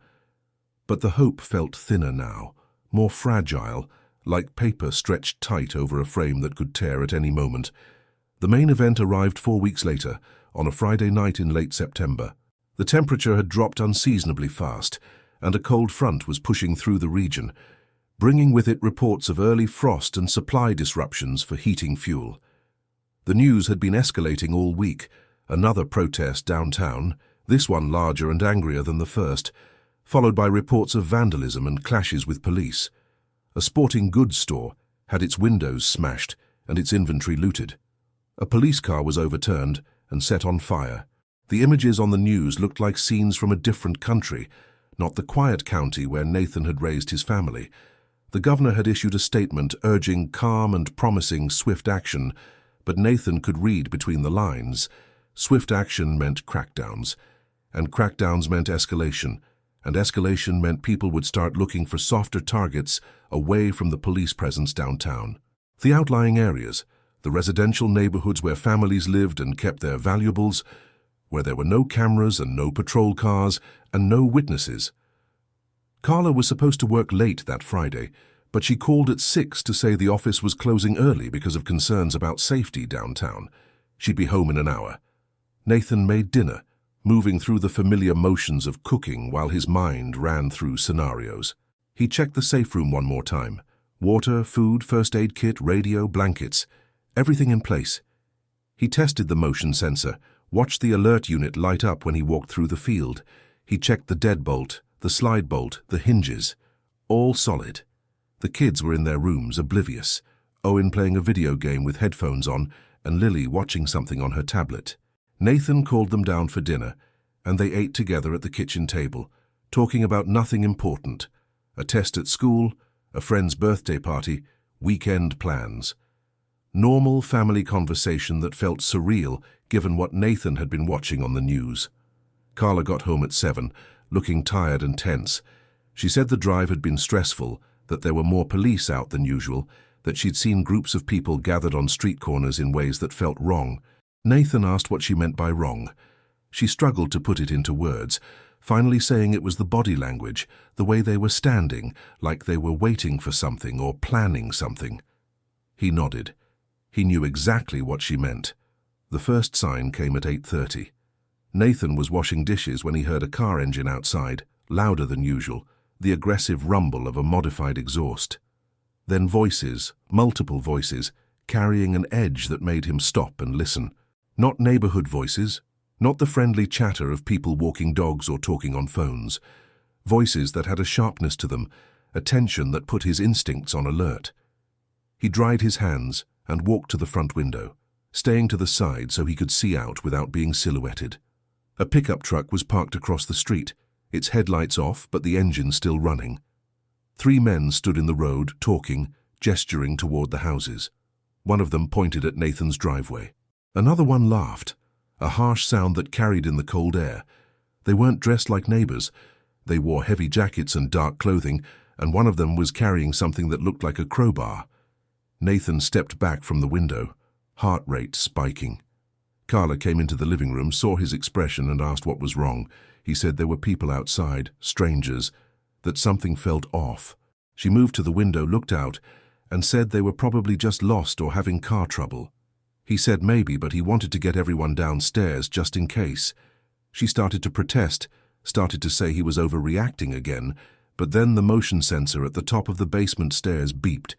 But the hope felt thinner now, more fragile, like paper stretched tight over a frame that could tear at any moment. The main event arrived 4 weeks later, on a Friday night in late September. The temperature had dropped unseasonably fast, and a cold front was pushing through the region, bringing with it reports of early frost and supply disruptions for heating fuel. The news had been escalating all week. Another protest downtown, this one larger and angrier than the first, followed by reports of vandalism and clashes with police. A sporting goods store had its windows smashed and its inventory looted. A police car was overturned and set on fire. The images on the news looked like scenes from a different country, not the quiet county where Nathan had raised his family. The governor had issued a statement urging calm and promising swift action, but Nathan could read between the lines. Swift action meant crackdowns, and crackdowns meant escalation, and escalation meant people would start looking for softer targets away from the police presence downtown. The outlying areas, the residential neighborhoods where families lived and kept their valuables, where there were no cameras and no patrol cars and no witnesses. Carla was supposed to work late that Friday, but she called at 6 to say the office was closing early because of concerns about safety downtown. She'd be home in an hour. Nathan made dinner, moving through the familiar motions of cooking while his mind ran through scenarios. He checked the safe room one more time. Water, food, first aid kit, radio, blankets, everything in place. He tested the motion sensor, watched the alert unit light up when he walked through the field. He checked the deadbolt, the slide bolt, the hinges. All solid. The kids were in their rooms, oblivious. Owen playing a video game with headphones on, and Lily watching something on her tablet. Nathan called them down for dinner, and they ate together at the kitchen table, talking about nothing important. A test at school, a friend's birthday party, weekend plans. Normal family conversation that felt surreal given what Nathan had been watching on the news. Carla got home at 7, looking tired and tense. She said the drive had been stressful, that there were more police out than usual, that she'd seen groups of people gathered on street corners in ways that felt wrong. Nathan asked what she meant by wrong. She struggled to put it into words, finally saying it was the body language, the way they were standing, like they were waiting for something or planning something. He nodded. He knew exactly what she meant. The first sign came at 8:30. Nathan was washing dishes when he heard a car engine outside, louder than usual, the aggressive rumble of a modified exhaust. Then voices, multiple voices, carrying an edge that made him stop and listen. Not neighborhood voices, not the friendly chatter of people walking dogs or talking on phones. Voices that had a sharpness to them, a tension that put his instincts on alert. He dried his hands and walked to the front window, staying to the side so he could see out without being silhouetted. A pickup truck was parked across the street, its headlights off but the engine still running. 3 men stood in the road, talking, gesturing toward the houses. One of them pointed at Nathan's driveway. Another one laughed, a harsh sound that carried in the cold air. They weren't dressed like neighbors. They wore heavy jackets and dark clothing, and one of them was carrying something that looked like a crowbar. Nathan stepped back from the window, heart rate spiking. Carla came into the living room, saw his expression and asked what was wrong. He said there were people outside, strangers, that something felt off. She moved to the window, looked out, and said they were probably just lost or having car trouble. He said maybe, but he wanted to get everyone downstairs just in case. She started to protest, started to say he was overreacting again, but then the motion sensor at the top of the basement stairs beeped.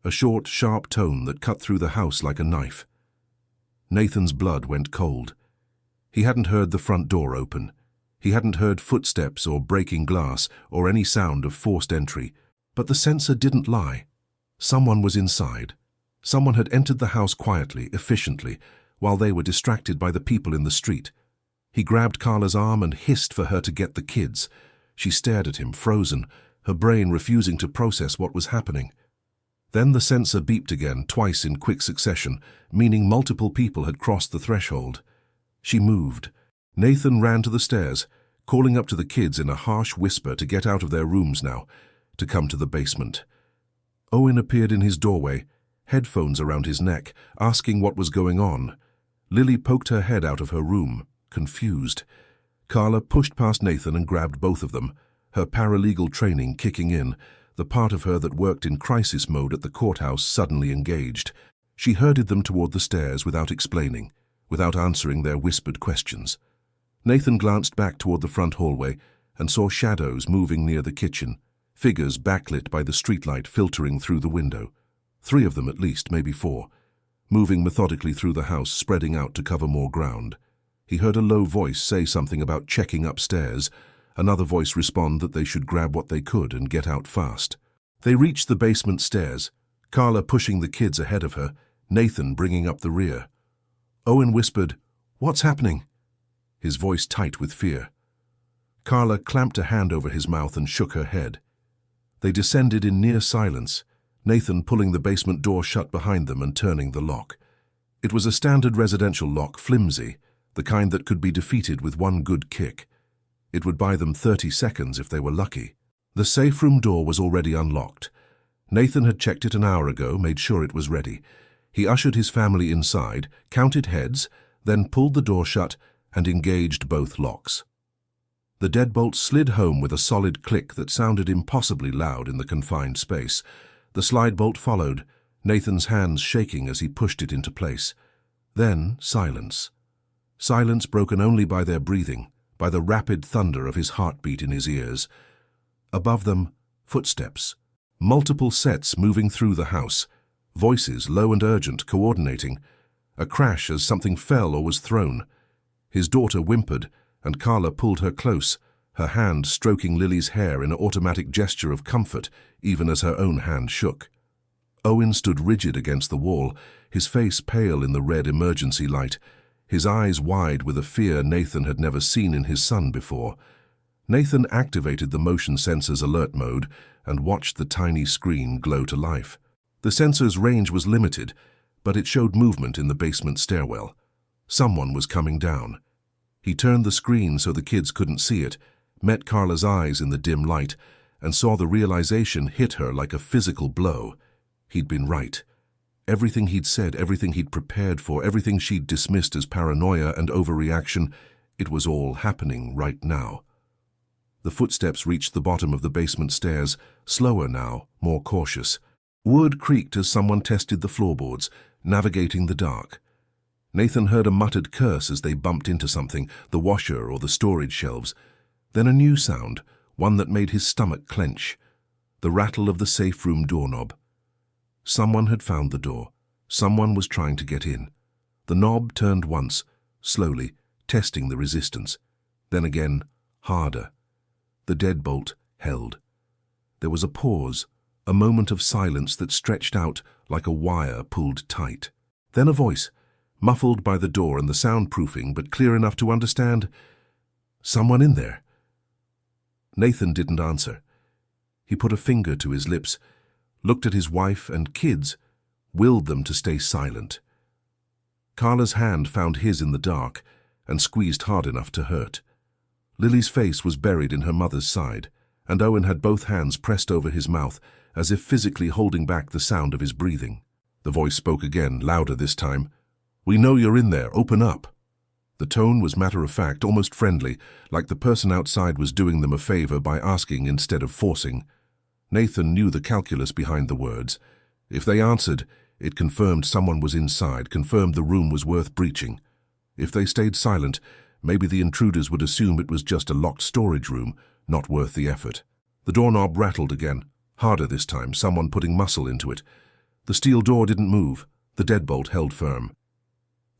A short, sharp tone that cut through the house like a knife. Nathan's blood went cold. He hadn't heard the front door open. He hadn't heard footsteps or breaking glass or any sound of forced entry. But the sensor didn't lie. Someone was inside. Someone had entered the house quietly, efficiently, while they were distracted by the people in the street. He grabbed Carla's arm and hissed for her to get the kids. She stared at him, frozen, her brain refusing to process what was happening. Then the sensor beeped again, twice in quick succession, meaning multiple people had crossed the threshold. She moved. Nathan ran to the stairs, calling up to the kids in a harsh whisper to get out of their rooms now, to come to the basement. Owen appeared in his doorway, headphones around his neck, asking what was going on. Lily poked her head out of her room, confused. Carla pushed past Nathan and grabbed both of them, her paralegal training kicking in, the part of her that worked in crisis mode at the courthouse suddenly engaged. She herded them toward the stairs without explaining, without answering their whispered questions. Nathan glanced back toward the front hallway and saw shadows moving near the kitchen, figures backlit by the streetlight filtering through the window. 3 of them at least, maybe 4, moving methodically through the house, spreading out to cover more ground. He heard a low voice say something about checking upstairs, another voice respond that they should grab what they could and get out fast. They reached the basement stairs, Carla pushing the kids ahead of her, Nathan bringing up the rear. Owen whispered, "What's happening?" His voice tight with fear. Carla clamped a hand over his mouth and shook her head. They descended in near silence, Nathan pulling the basement door shut behind them and turning the lock. It was a standard residential lock, flimsy, the kind that could be defeated with one good kick. It would buy them 30 seconds if they were lucky. The safe room door was already unlocked. Nathan had checked it an hour ago, made sure it was ready. He ushered his family inside, counted heads, then pulled the door shut and engaged both locks. The deadbolt slid home with a solid click that sounded impossibly loud in the confined space. The slide bolt followed, Nathan's hands shaking as he pushed it into place. Then silence. Silence broken only by their breathing, by the rapid thunder of his heartbeat in his ears. Above them, footsteps. Multiple sets moving through the house. Voices, low and urgent, coordinating. A crash as something fell or was thrown. His daughter whimpered, and Carla pulled her close, her hand stroking Lily's hair in an automatic gesture of comfort, even as her own hand shook. Owen stood rigid against the wall, his face pale in the red emergency light, his eyes wide with a fear Nathan had never seen in his son before. Nathan activated the motion sensor's alert mode and watched the tiny screen glow to life. The sensor's range was limited, but it showed movement in the basement stairwell. Someone was coming down. He turned the screen so the kids couldn't see it, met Carla's eyes in the dim light, and saw the realization hit her like a physical blow. He'd been right. Everything he'd said, everything he'd prepared for, everything she'd dismissed as paranoia and overreaction, it was all happening right now. The footsteps reached the bottom of the basement stairs, slower now, more cautious. Wood creaked as someone tested the floorboards, navigating the dark. Nathan heard a muttered curse as they bumped into something, the washer or the storage shelves. Then a new sound, one that made his stomach clench. The rattle of the safe room doorknob. Someone had found the door. Someone was trying to get in. The knob turned once, slowly, testing the resistance. Then again, harder. The deadbolt held. There was a pause, a moment of silence that stretched out like a wire pulled tight. Then a voice, muffled by the door and the soundproofing, but clear enough to understand. "Someone in there?" Nathan didn't answer. He put a finger to his lips, looked at his wife and kids, willed them to stay silent. Carla's hand found his in the dark and squeezed hard enough to hurt. Lily's face was buried in her mother's side, and Owen had both hands pressed over his mouth, as if physically holding back the sound of his breathing. The voice spoke again, louder this time. "We know you're in there. Open up." The tone was matter-of-fact, almost friendly, like the person outside was doing them a favor by asking instead of forcing. Nathan knew the calculus behind the words. If they answered, it confirmed someone was inside, confirmed the room was worth breaching. If they stayed silent, maybe the intruders would assume it was just a locked storage room, not worth the effort. The doorknob rattled again, harder this time, someone putting muscle into it. The steel door didn't move, the deadbolt held firm.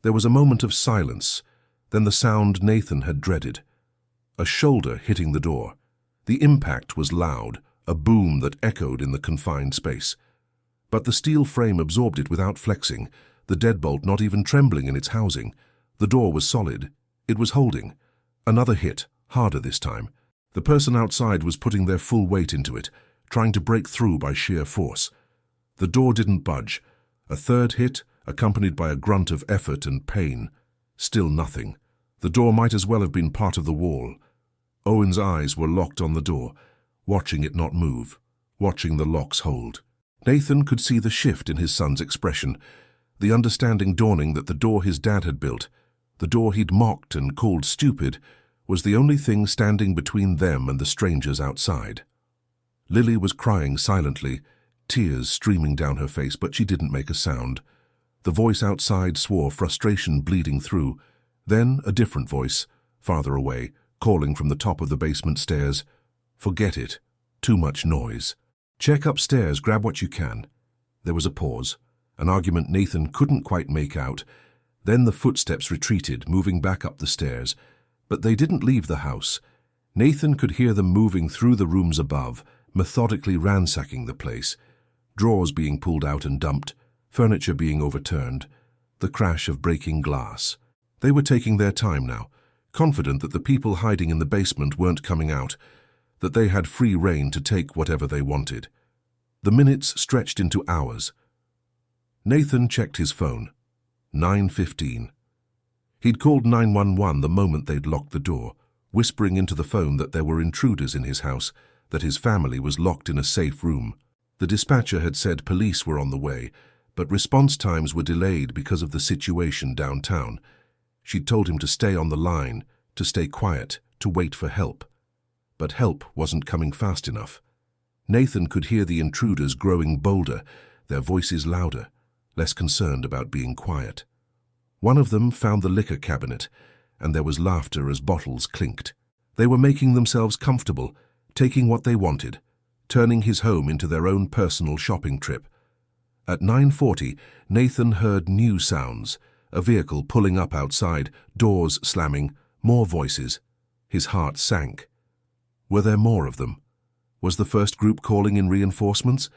There was a moment of silence, then the sound Nathan had dreaded. A shoulder hitting the door. The impact was loud, a boom that echoed in the confined space. But the steel frame absorbed it without flexing, the deadbolt not even trembling in its housing. The door was solid. It was holding. Another hit, harder this time. The person outside was putting their full weight into it, trying to break through by sheer force. The door didn't budge. A third hit, accompanied by a grunt of effort and pain. Still nothing. The door might as well have been part of the wall. Owen's eyes were locked on the door, watching it not move, watching the locks hold. Nathan could see the shift in his son's expression, the understanding dawning that the door his dad had built, the door he'd mocked and called stupid, was the only thing standing between them and the strangers outside. Lily was crying silently, tears streaming down her face, but she didn't make a sound. The voice outside swore, frustration bleeding through. Then a different voice, farther away, calling from the top of the basement stairs. "Forget it. Too much noise. Check upstairs, grab what you can." There was a pause, an argument Nathan couldn't quite make out. Then the footsteps retreated, moving back up the stairs. But they didn't leave the house. Nathan could hear them moving through the rooms above, methodically ransacking the place. Drawers being pulled out and dumped, furniture being overturned, the crash of breaking glass. They were taking their time now, confident that the people hiding in the basement weren't coming out, that they had free rein to take whatever they wanted. The minutes stretched into hours. Nathan checked his phone. 9:15. He'd called 911 the moment they'd locked the door, whispering into the phone that there were intruders in his house, that his family was locked in a safe room. The dispatcher had said police were on the way, but response times were delayed because of the situation downtown. She'd told him to stay on the line, to stay quiet, to wait for help. But help wasn't coming fast enough. Nathan could hear the intruders growing bolder, their voices louder, less concerned about being quiet. One of them found the liquor cabinet, and there was laughter as bottles clinked. They were making themselves comfortable, taking what they wanted, turning his home into their own personal shopping trip. At 9:40, Nathan heard new sounds, a vehicle pulling up outside, doors slamming, more voices. His heart sank. Were there more of them? Was the first group calling in reinforcements?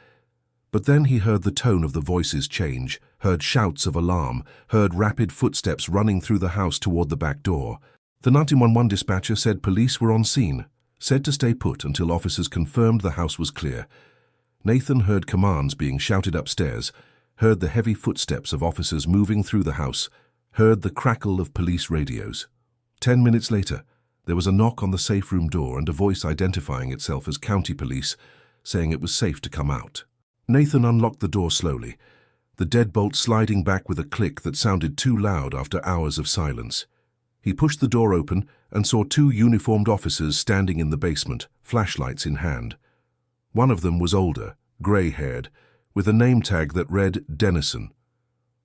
But then he heard the tone of the voices change, heard shouts of alarm, heard rapid footsteps running through the house toward the back door. The 911 dispatcher said police were on scene, said to stay put until officers confirmed the house was clear. Nathan heard commands being shouted upstairs, heard the heavy footsteps of officers moving through the house, heard the crackle of police radios. 10 minutes later, there was a knock on the safe room door and a voice identifying itself as county police, saying it was safe to come out. Nathan unlocked the door slowly, the deadbolt sliding back with a click that sounded too loud after hours of silence. He pushed the door open and saw two uniformed officers standing in the basement, flashlights in hand. One of them was older, grey-haired, with a name tag that read Dennison.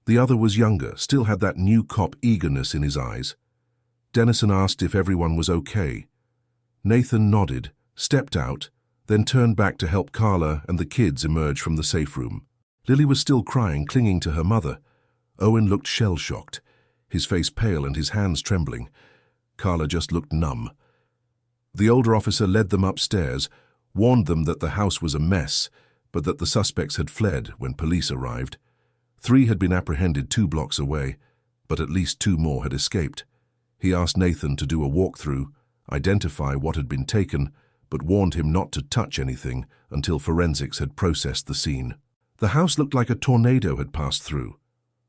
The other was younger, still had that new cop eagerness in his eyes. Dennison asked if everyone was okay. Nathan nodded, stepped out, then turned back to help Carla and the kids emerge from the safe room. Lily was still crying, clinging to her mother. Owen looked shell-shocked, his face pale and his hands trembling. Carla just looked numb. The older officer led them upstairs, warned them that the house was a mess, but that the suspects had fled when police arrived. 3 had been apprehended 2 blocks away, but at least 2 more had escaped. He asked Nathan to do a walkthrough, identify what had been taken, but warned him not to touch anything until forensics had processed the scene. The house looked like a tornado had passed through.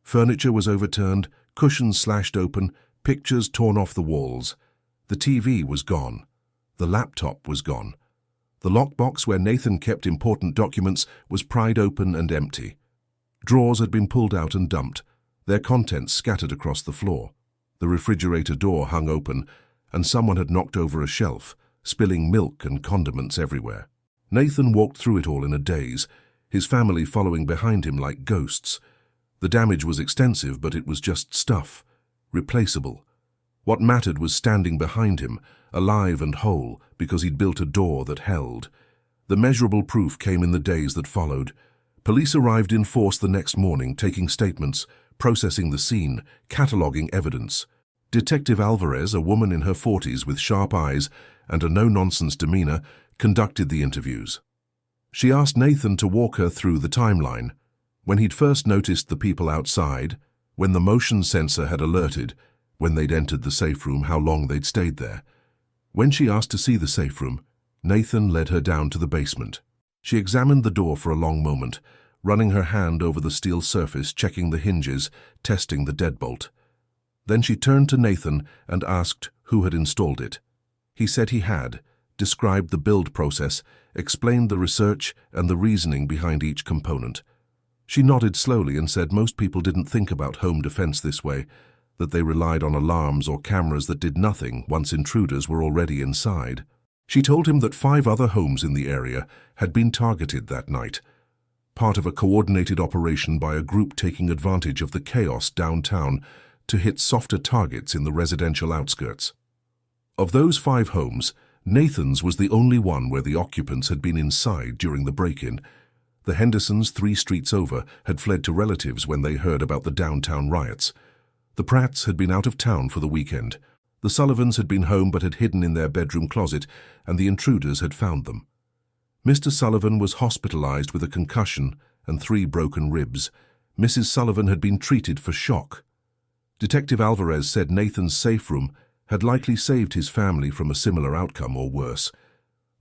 Furniture was overturned, cushions slashed open, pictures torn off the walls. The TV was gone. The laptop was gone. The lockbox where Nathan kept important documents was pried open and empty. Drawers had been pulled out and dumped, their contents scattered across the floor. The refrigerator door hung open, and someone had knocked over a shelf, spilling milk and condiments everywhere. Nathan walked through it all in a daze, his family following behind him like ghosts. The damage was extensive, but it was just stuff, replaceable. What mattered was standing behind him, alive and whole, because he'd built a door that held. The measurable proof came in the days that followed. Police arrived in force the next morning, taking statements, processing the scene, cataloguing evidence. Detective Alvarez, a woman in her 40s with sharp eyes and a no-nonsense demeanor, conducted the interviews. She asked Nathan to walk her through the timeline. When he'd first noticed the people outside, when the motion sensor had alerted, when they'd entered the safe room, how long they'd stayed there. When she asked to see the safe room, Nathan led her down to the basement. She examined the door for a long moment, running her hand over the steel surface, checking the hinges, testing the deadbolt. Then she turned to Nathan and asked who had installed it. He said he had, described the build process, explained the research and the reasoning behind each component. She nodded slowly and said most people didn't think about home defense this way, that they relied on alarms or cameras that did nothing once intruders were already inside. She told him that 5 other homes in the area had been targeted that night, part of a coordinated operation by a group taking advantage of the chaos downtown to hit softer targets in the residential outskirts. Of those 5 homes, Nathan's was the only one where the occupants had been inside during the break-in. The Hendersons, 3 streets over, had fled to relatives when they heard about the downtown riots. The Pratts had been out of town for the weekend. The Sullivans had been home but had hidden in their bedroom closet, and the intruders had found them. Mr. Sullivan was hospitalized with a concussion and 3 broken ribs. Mrs. Sullivan had been treated for shock. Detective Alvarez said Nathan's safe room had likely saved his family from a similar outcome or worse.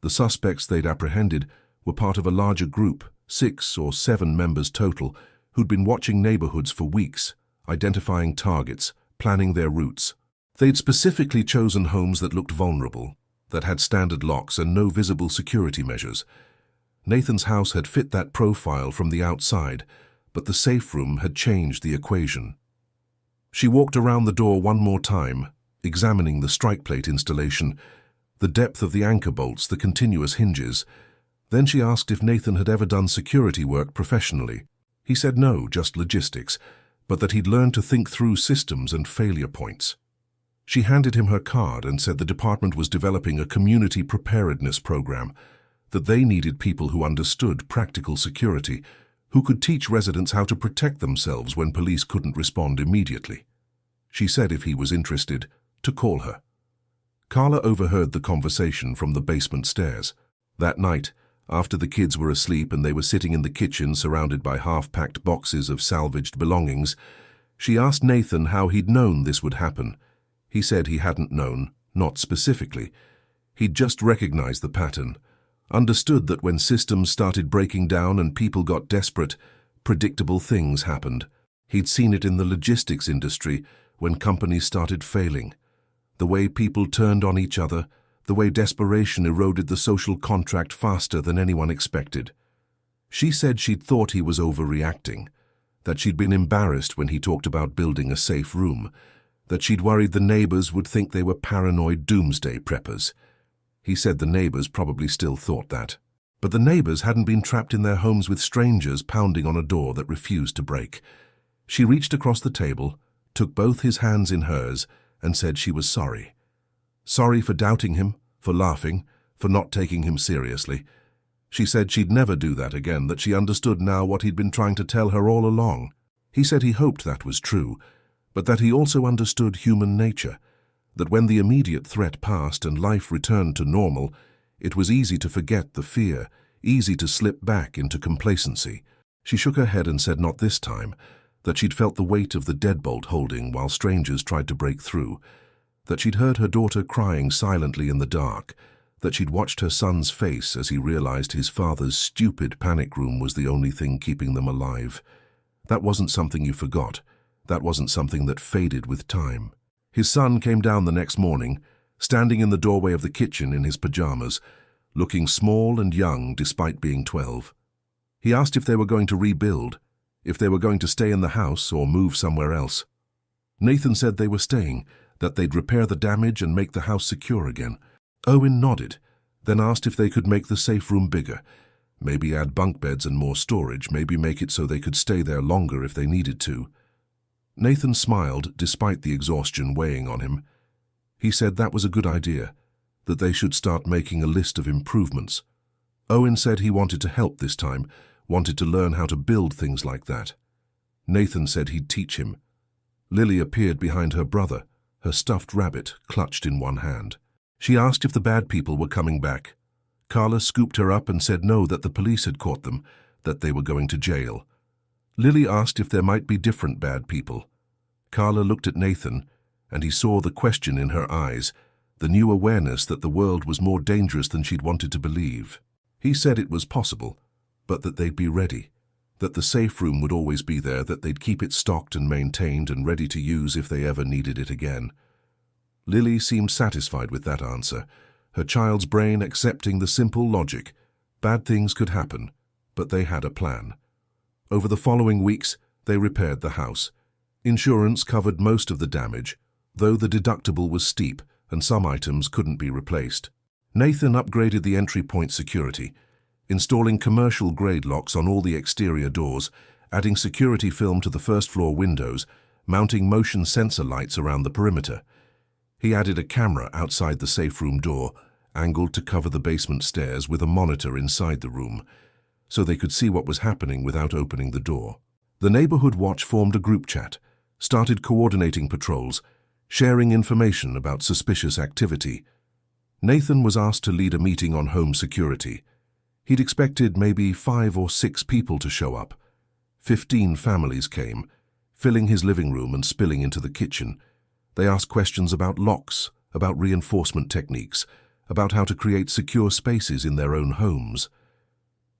The suspects they'd apprehended were part of a larger group, 6 or 7 members total, who'd been watching neighborhoods for weeks, identifying targets, planning their routes. They'd specifically chosen homes that looked vulnerable, that had standard locks and no visible security measures. Nathan's house had fit that profile from the outside, but the safe room had changed the equation. She walked around the door one more time, examining the strike plate installation, the depth of the anchor bolts, the continuous hinges. Then she asked if Nathan had ever done security work professionally. He said no, just logistics. but that he'd learned to think through systems and failure points. She handed him her card and said the department was developing a community preparedness program, that they needed people who understood practical security, who could teach residents how to protect themselves when police couldn't respond immediately. She said if he was interested, to call her. Carla overheard the conversation from the basement stairs. That night, after the kids were asleep and they were sitting in the kitchen surrounded by half-packed boxes of salvaged belongings, she asked Nathan how he'd known this would happen. He said he hadn't known, not specifically. He'd just recognized the pattern, understood that when systems started breaking down and people got desperate, predictable things happened. He'd seen it in the logistics industry when companies started failing. The way people turned on each other, the way desperation eroded the social contract faster than anyone expected. She said she'd thought he was overreacting, that she'd been embarrassed when he talked about building a safe room, that she'd worried the neighbors would think they were paranoid doomsday preppers. He said the neighbors probably still thought that. But the neighbors hadn't been trapped in their homes with strangers pounding on a door that refused to break. She reached across the table, took both his hands in hers, and said she was sorry. Sorry for doubting him, for laughing, for not taking him seriously. She said she'd never do that again, that she understood now what he'd been trying to tell her all along. He said he hoped that was true, but that he also understood human nature, that when the immediate threat passed and life returned to normal, it was easy to forget the fear, easy to slip back into complacency. She shook her head and said not this time, that she'd felt the weight of the deadbolt holding while strangers tried to break through, that she'd heard her daughter crying silently in the dark, that she'd watched her son's face as he realized his father's stupid panic room was the only thing keeping them alive. That wasn't something you forgot. That wasn't something that faded with time. His son came down the next morning, standing in the doorway of the kitchen in his pajamas, looking small and young despite being 12. He asked if they were going to rebuild, if they were going to stay in the house or move somewhere else. Nathan said they were staying, that they'd repair the damage and make the house secure again. Owen nodded, then asked if they could make the safe room bigger, maybe add bunk beds and more storage, maybe make it so they could stay there longer if they needed to. Nathan smiled despite the exhaustion weighing on him. He said that was a good idea, that they should start making a list of improvements. Owen said he wanted to help this time, wanted to learn how to build things like that. Nathan said he'd teach him. Lily appeared behind her brother, her stuffed rabbit clutched in one hand. She asked if the bad people were coming back. Carla scooped her up and said no, that the police had caught them, that they were going to jail. Lily asked if there might be different bad people. Carla looked at Nathan, and he saw the question in her eyes, the new awareness that the world was more dangerous than she'd wanted to believe. He said it was possible, but that they'd be ready, that the safe room would always be there, that they'd keep it stocked and maintained and ready to use if they ever needed it again. Lily seemed satisfied with that answer, her child's brain accepting the simple logic. Bad things could happen, but they had a plan. Over the following weeks, they repaired the house. Insurance covered most of the damage, though the deductible was steep and some items couldn't be replaced. Nathan upgraded the entry point security, installing commercial-grade locks on all the exterior doors, adding security film to the first-floor windows, mounting motion sensor lights around the perimeter. He added a camera outside the safe room door, angled to cover the basement stairs with a monitor inside the room, so they could see what was happening without opening the door. The neighborhood watch formed a group chat, started coordinating patrols, sharing information about suspicious activity. Nathan was asked to lead a meeting on home security. He'd expected maybe 5 or 6 people to show up. 15 families came, filling his living room and spilling into the kitchen. They asked questions about locks, about reinforcement techniques, about how to create secure spaces in their own homes.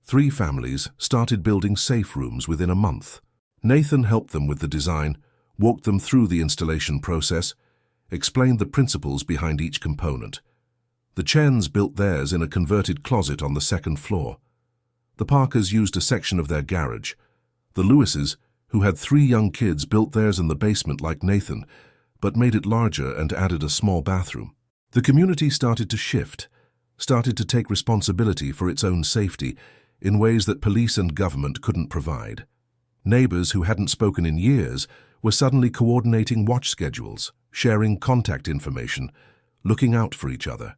3 families started building safe rooms within a month. Nathan helped them with the design, walked them through the installation process, explained the principles behind each component. The Chens built theirs in a converted closet on the 2nd floor. The Parkers used a section of their garage. The Lewises, who had 3 young kids, built theirs in the basement like Nathan, but made it larger and added a small bathroom. The community started to shift, started to take responsibility for its own safety in ways that police and government couldn't provide. Neighbors who hadn't spoken in years were suddenly coordinating watch schedules, sharing contact information, looking out for each other.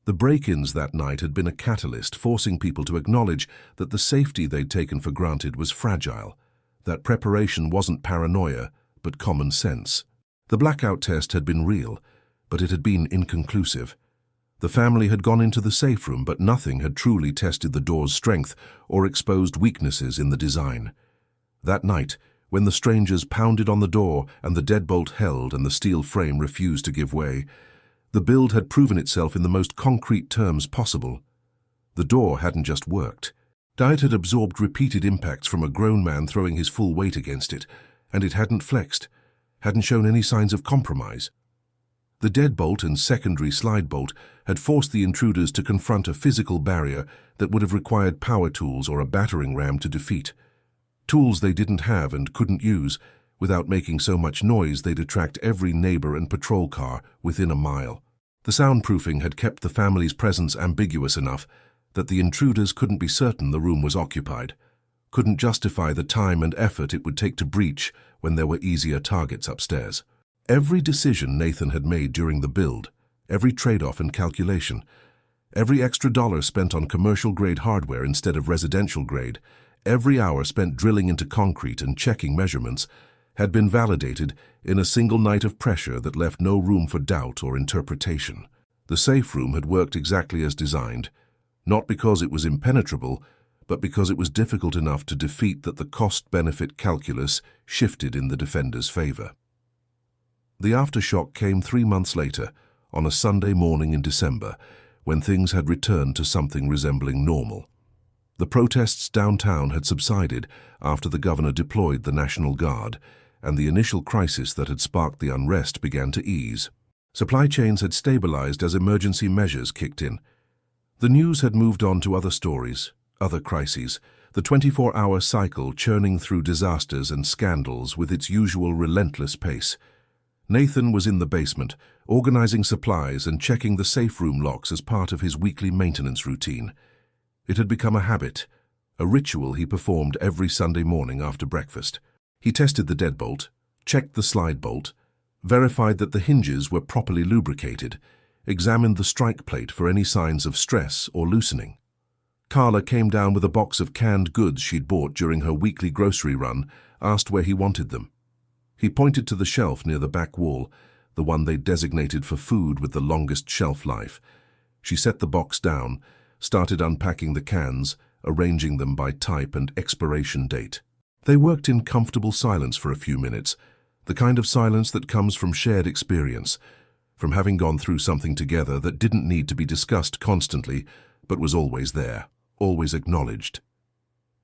The break-ins that night had been a catalyst, forcing people to acknowledge that the safety they'd taken for granted was fragile, that preparation wasn't paranoia, but common sense. The blackout test had been real, but it had been inconclusive. The family had gone into the safe room, but nothing had truly tested the door's strength or exposed weaknesses in the design. That night, when the strangers pounded on the door and the deadbolt held and the steel frame refused to give way, the build had proven itself in the most concrete terms possible. The door hadn't just worked. It had absorbed repeated impacts from a grown man throwing his full weight against it, and it hadn't flexed, hadn't shown any signs of compromise. The deadbolt and secondary slide bolt had forced the intruders to confront a physical barrier that would have required power tools or a battering ram to defeat. Tools they didn't have and couldn't use, without making so much noise they'd attract every neighbor and patrol car within a mile. The soundproofing had kept the family's presence ambiguous enough that the intruders couldn't be certain the room was occupied, couldn't justify the time and effort it would take to breach when there were easier targets upstairs. Every decision Nathan had made during the build, every trade-off and calculation, every extra dollar spent on commercial-grade hardware instead of residential-grade, every hour spent drilling into concrete and checking measurements, had been validated in a single night of pressure that left no room for doubt or interpretation. The safe room had worked exactly as designed, not because it was impenetrable, but because it was difficult enough to defeat that the cost-benefit calculus shifted in the defenders' favor. The aftershock came 3 months later, on a Sunday morning in December, when things had returned to something resembling normal. The protests downtown had subsided after the governor deployed the National Guard, and the initial crisis that had sparked the unrest began to ease. Supply chains had stabilized as emergency measures kicked in. The news had moved on to other stories, other crises, the 24-hour cycle churning through disasters and scandals with its usual relentless pace. Nathan was in the basement, organizing supplies and checking the safe room locks as part of his weekly maintenance routine. It had become a habit, a ritual he performed every Sunday morning after breakfast. He tested the deadbolt, checked the slide bolt, verified that the hinges were properly lubricated, examined the strike plate for any signs of stress or loosening. Carla came down with a box of canned goods she'd bought during her weekly grocery run, asked where he wanted them. He pointed to the shelf near the back wall, the one they'd designated for food with the longest shelf life. She set the box down, started unpacking the cans, arranging them by type and expiration date. They worked in comfortable silence for a few minutes, the kind of silence that comes from shared experience, from having gone through something together that didn't need to be discussed constantly, but was always there, always acknowledged.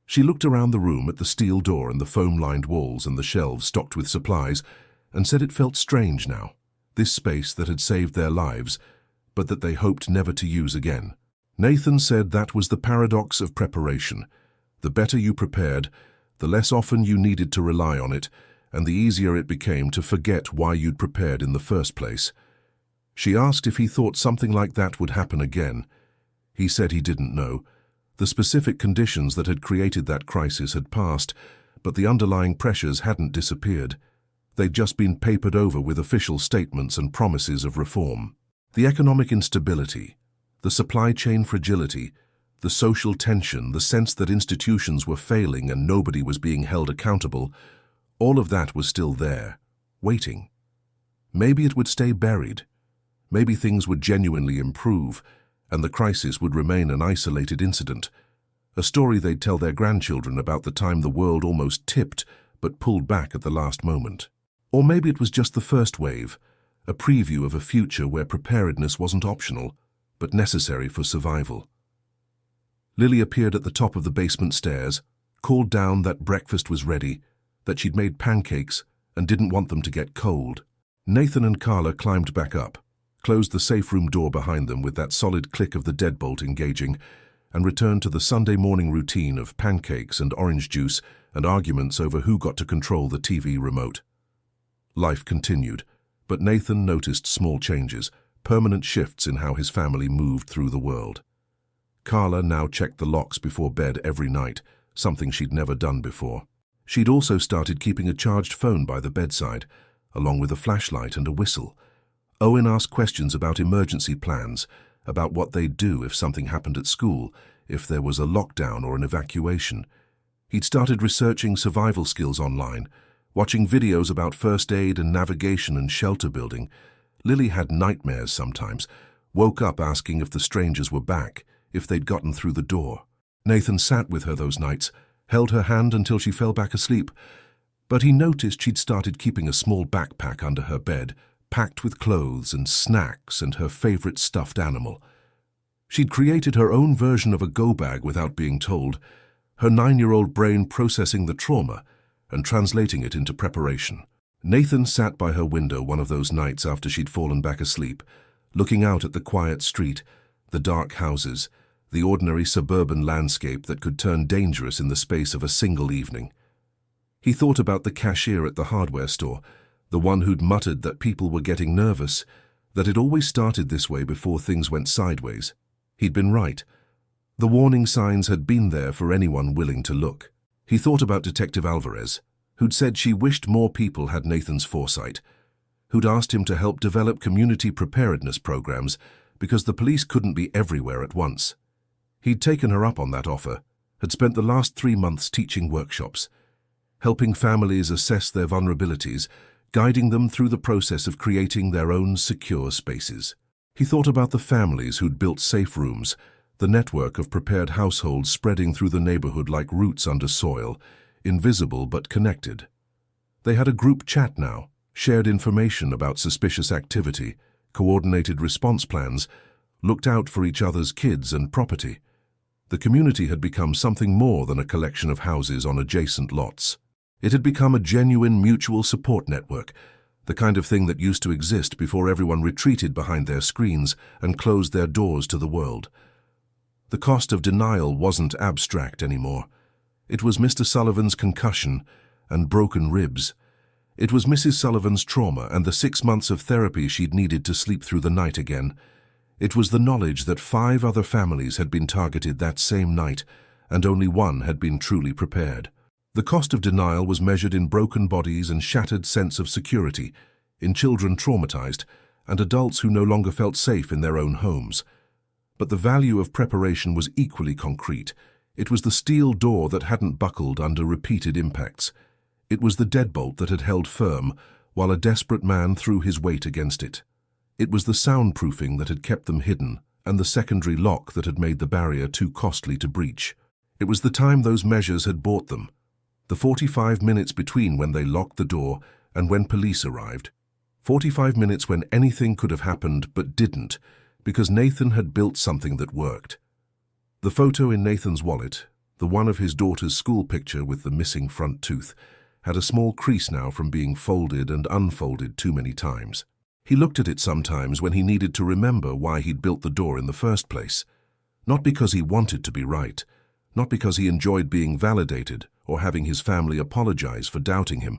She looked around the room at the steel door and the foam-lined walls and the shelves stocked with supplies, and said it felt strange now, this space that had saved their lives, but that they hoped never to use again. Nathan said that was the paradox of preparation. The better you prepared, the less often you needed to rely on it, and the easier it became to forget why you'd prepared in the first place. She asked if he thought something like that would happen again. He said he didn't know. The specific conditions that had created that crisis had passed, but the underlying pressures hadn't disappeared. They'd just been papered over with official statements and promises of reform. The economic instability, the supply chain fragility, the social tension, the sense that institutions were failing and nobody was being held accountable, all of that was still there, waiting. Maybe it would stay buried. Maybe things would genuinely improve, and the crisis would remain an isolated incident, a story they'd tell their grandchildren about the time the world almost tipped but pulled back at the last moment. Or maybe it was just the first wave, a preview of a future where preparedness wasn't optional, but necessary for survival. Lily appeared at the top of the basement stairs, called down that breakfast was ready, that she'd made pancakes and didn't want them to get cold. Nathan and Carla climbed back up, closed the safe room door behind them with that solid click of the deadbolt engaging, and returned to the Sunday morning routine of pancakes and orange juice and arguments over who got to control the TV remote. Life continued, but Nathan noticed small changes, permanent shifts in how his family moved through the world. Carla now checked the locks before bed every night, something she'd never done before. She'd also started keeping a charged phone by the bedside, along with a flashlight and a whistle. Owen asked questions about emergency plans, about what they'd do if something happened at school, if there was a lockdown or an evacuation. He'd started researching survival skills online, watching videos about first aid and navigation and shelter building. Lily had nightmares sometimes, woke up asking if the strangers were back, if they'd gotten through the door. Nathan sat with her those nights, held her hand until she fell back asleep, but he noticed she'd started keeping a small backpack under her bed, packed with clothes and snacks and her favorite stuffed animal. She'd created her own version of a go-bag without being told, her 9-year-old brain processing the trauma and translating it into preparation. Nathan sat by her window one of those nights after she'd fallen back asleep, looking out at the quiet street, the dark houses, the ordinary suburban landscape that could turn dangerous in the space of a single evening. He thought about the cashier at the hardware store, the one who'd muttered that people were getting nervous, that it always started this way before things went sideways. He'd been right. The warning signs had been there for anyone willing to look. He thought about Detective Alvarez, who'd said she wished more people had Nathan's foresight, who'd asked him to help develop community preparedness programs because the police couldn't be everywhere at once. He'd taken her up on that offer, had spent the last 3 months teaching workshops, helping families assess their vulnerabilities, guiding them through the process of creating their own secure spaces. He thought about the families who'd built safe rooms, the network of prepared households spreading through the neighborhood like roots under soil, invisible but connected. They had a group chat now, shared information about suspicious activity, coordinated response plans, looked out for each other's kids and property. The community had become something more than a collection of houses on adjacent lots. It had become a genuine mutual support network, the kind of thing that used to exist before everyone retreated behind their screens and closed their doors to the world. The cost of denial wasn't abstract anymore. It was Mr. Sullivan's concussion and broken ribs. It was Mrs. Sullivan's trauma and the 6 months of therapy she'd needed to sleep through the night again. It was the knowledge that 5 other families had been targeted that same night, and only one had been truly prepared. The cost of denial was measured in broken bodies and shattered sense of security, in children traumatized, and adults who no longer felt safe in their own homes. But the value of preparation was equally concrete. It was the steel door that hadn't buckled under repeated impacts. It was the deadbolt that had held firm while a desperate man threw his weight against it. It was the soundproofing that had kept them hidden, and the secondary lock that had made the barrier too costly to breach. It was the time those measures had bought them, the 45 minutes between when they locked the door and when police arrived. 45 minutes when anything could have happened but didn't, because Nathan had built something that worked. The photo in Nathan's wallet, the one of his daughter's school picture with the missing front tooth, had a small crease now from being folded and unfolded too many times. He looked at it sometimes when he needed to remember why he'd built the door in the first place. Not because he wanted to be right, not because he enjoyed being validated or having his family apologize for doubting him,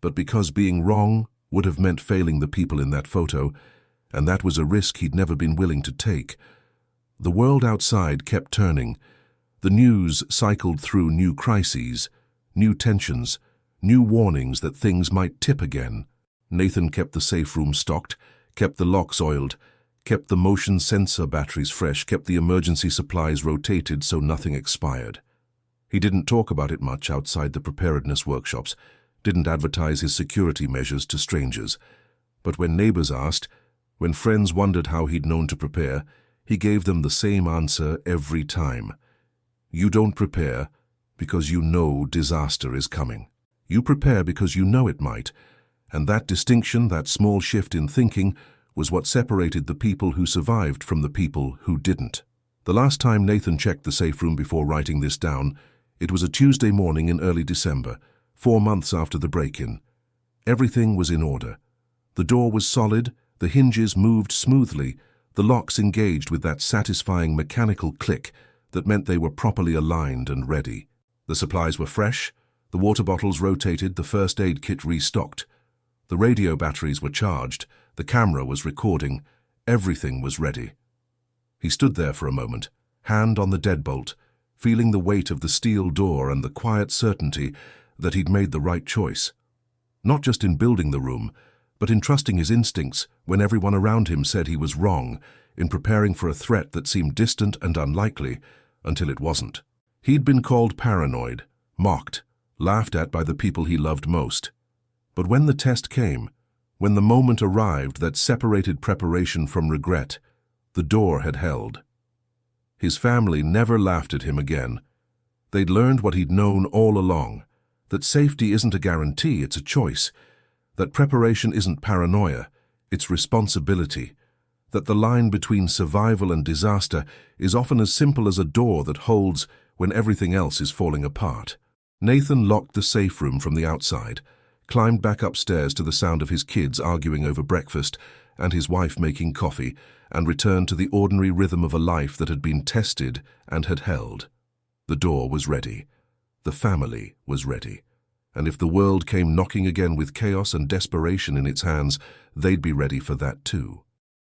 but because being wrong would have meant failing the people in that photo, and that was a risk he'd never been willing to take. The world outside kept turning. The news cycled through new crises, new tensions, new warnings that things might tip again. Nathan kept the safe room stocked, kept the locks oiled, kept the motion sensor batteries fresh, kept the emergency supplies rotated so nothing expired. He didn't talk about it much outside the preparedness workshops, didn't advertise his security measures to strangers. But when neighbors asked, when friends wondered how he'd known to prepare, he gave them the same answer every time. You don't prepare because you know disaster is coming. You prepare because you know it might, and that distinction, that small shift in thinking, was what separated the people who survived from the people who didn't. The last time Nathan checked the safe room before writing this down, it was a Tuesday morning in early December, 4 months after the break-in. Everything was in order. The door was solid, the hinges moved smoothly, the locks engaged with that satisfying mechanical click that meant they were properly aligned and ready. The supplies were fresh, the water bottles rotated, the first aid kit restocked. The radio batteries were charged, the camera was recording, everything was ready. He stood there for a moment, hand on the deadbolt, feeling the weight of the steel door and the quiet certainty that he'd made the right choice. Not just in building the room, but in trusting his instincts when everyone around him said he was wrong, in preparing for a threat that seemed distant and unlikely until it wasn't. He'd been called paranoid, mocked, laughed at by the people he loved most. But when the test came, when the moment arrived that separated preparation from regret, the door had held. His family never laughed at him again. They'd learned what he'd known all along, that safety isn't a guarantee, it's a choice, that preparation isn't paranoia, it's responsibility, that the line between survival and disaster is often as simple as a door that holds when everything else is falling apart. Nathan locked the safe room from the outside, climbed back upstairs to the sound of his kids arguing over breakfast and his wife making coffee, and returned to the ordinary rhythm of a life that had been tested and had held. The door was ready. The family was ready. And if the world came knocking again with chaos and desperation in its hands, they'd be ready for that too.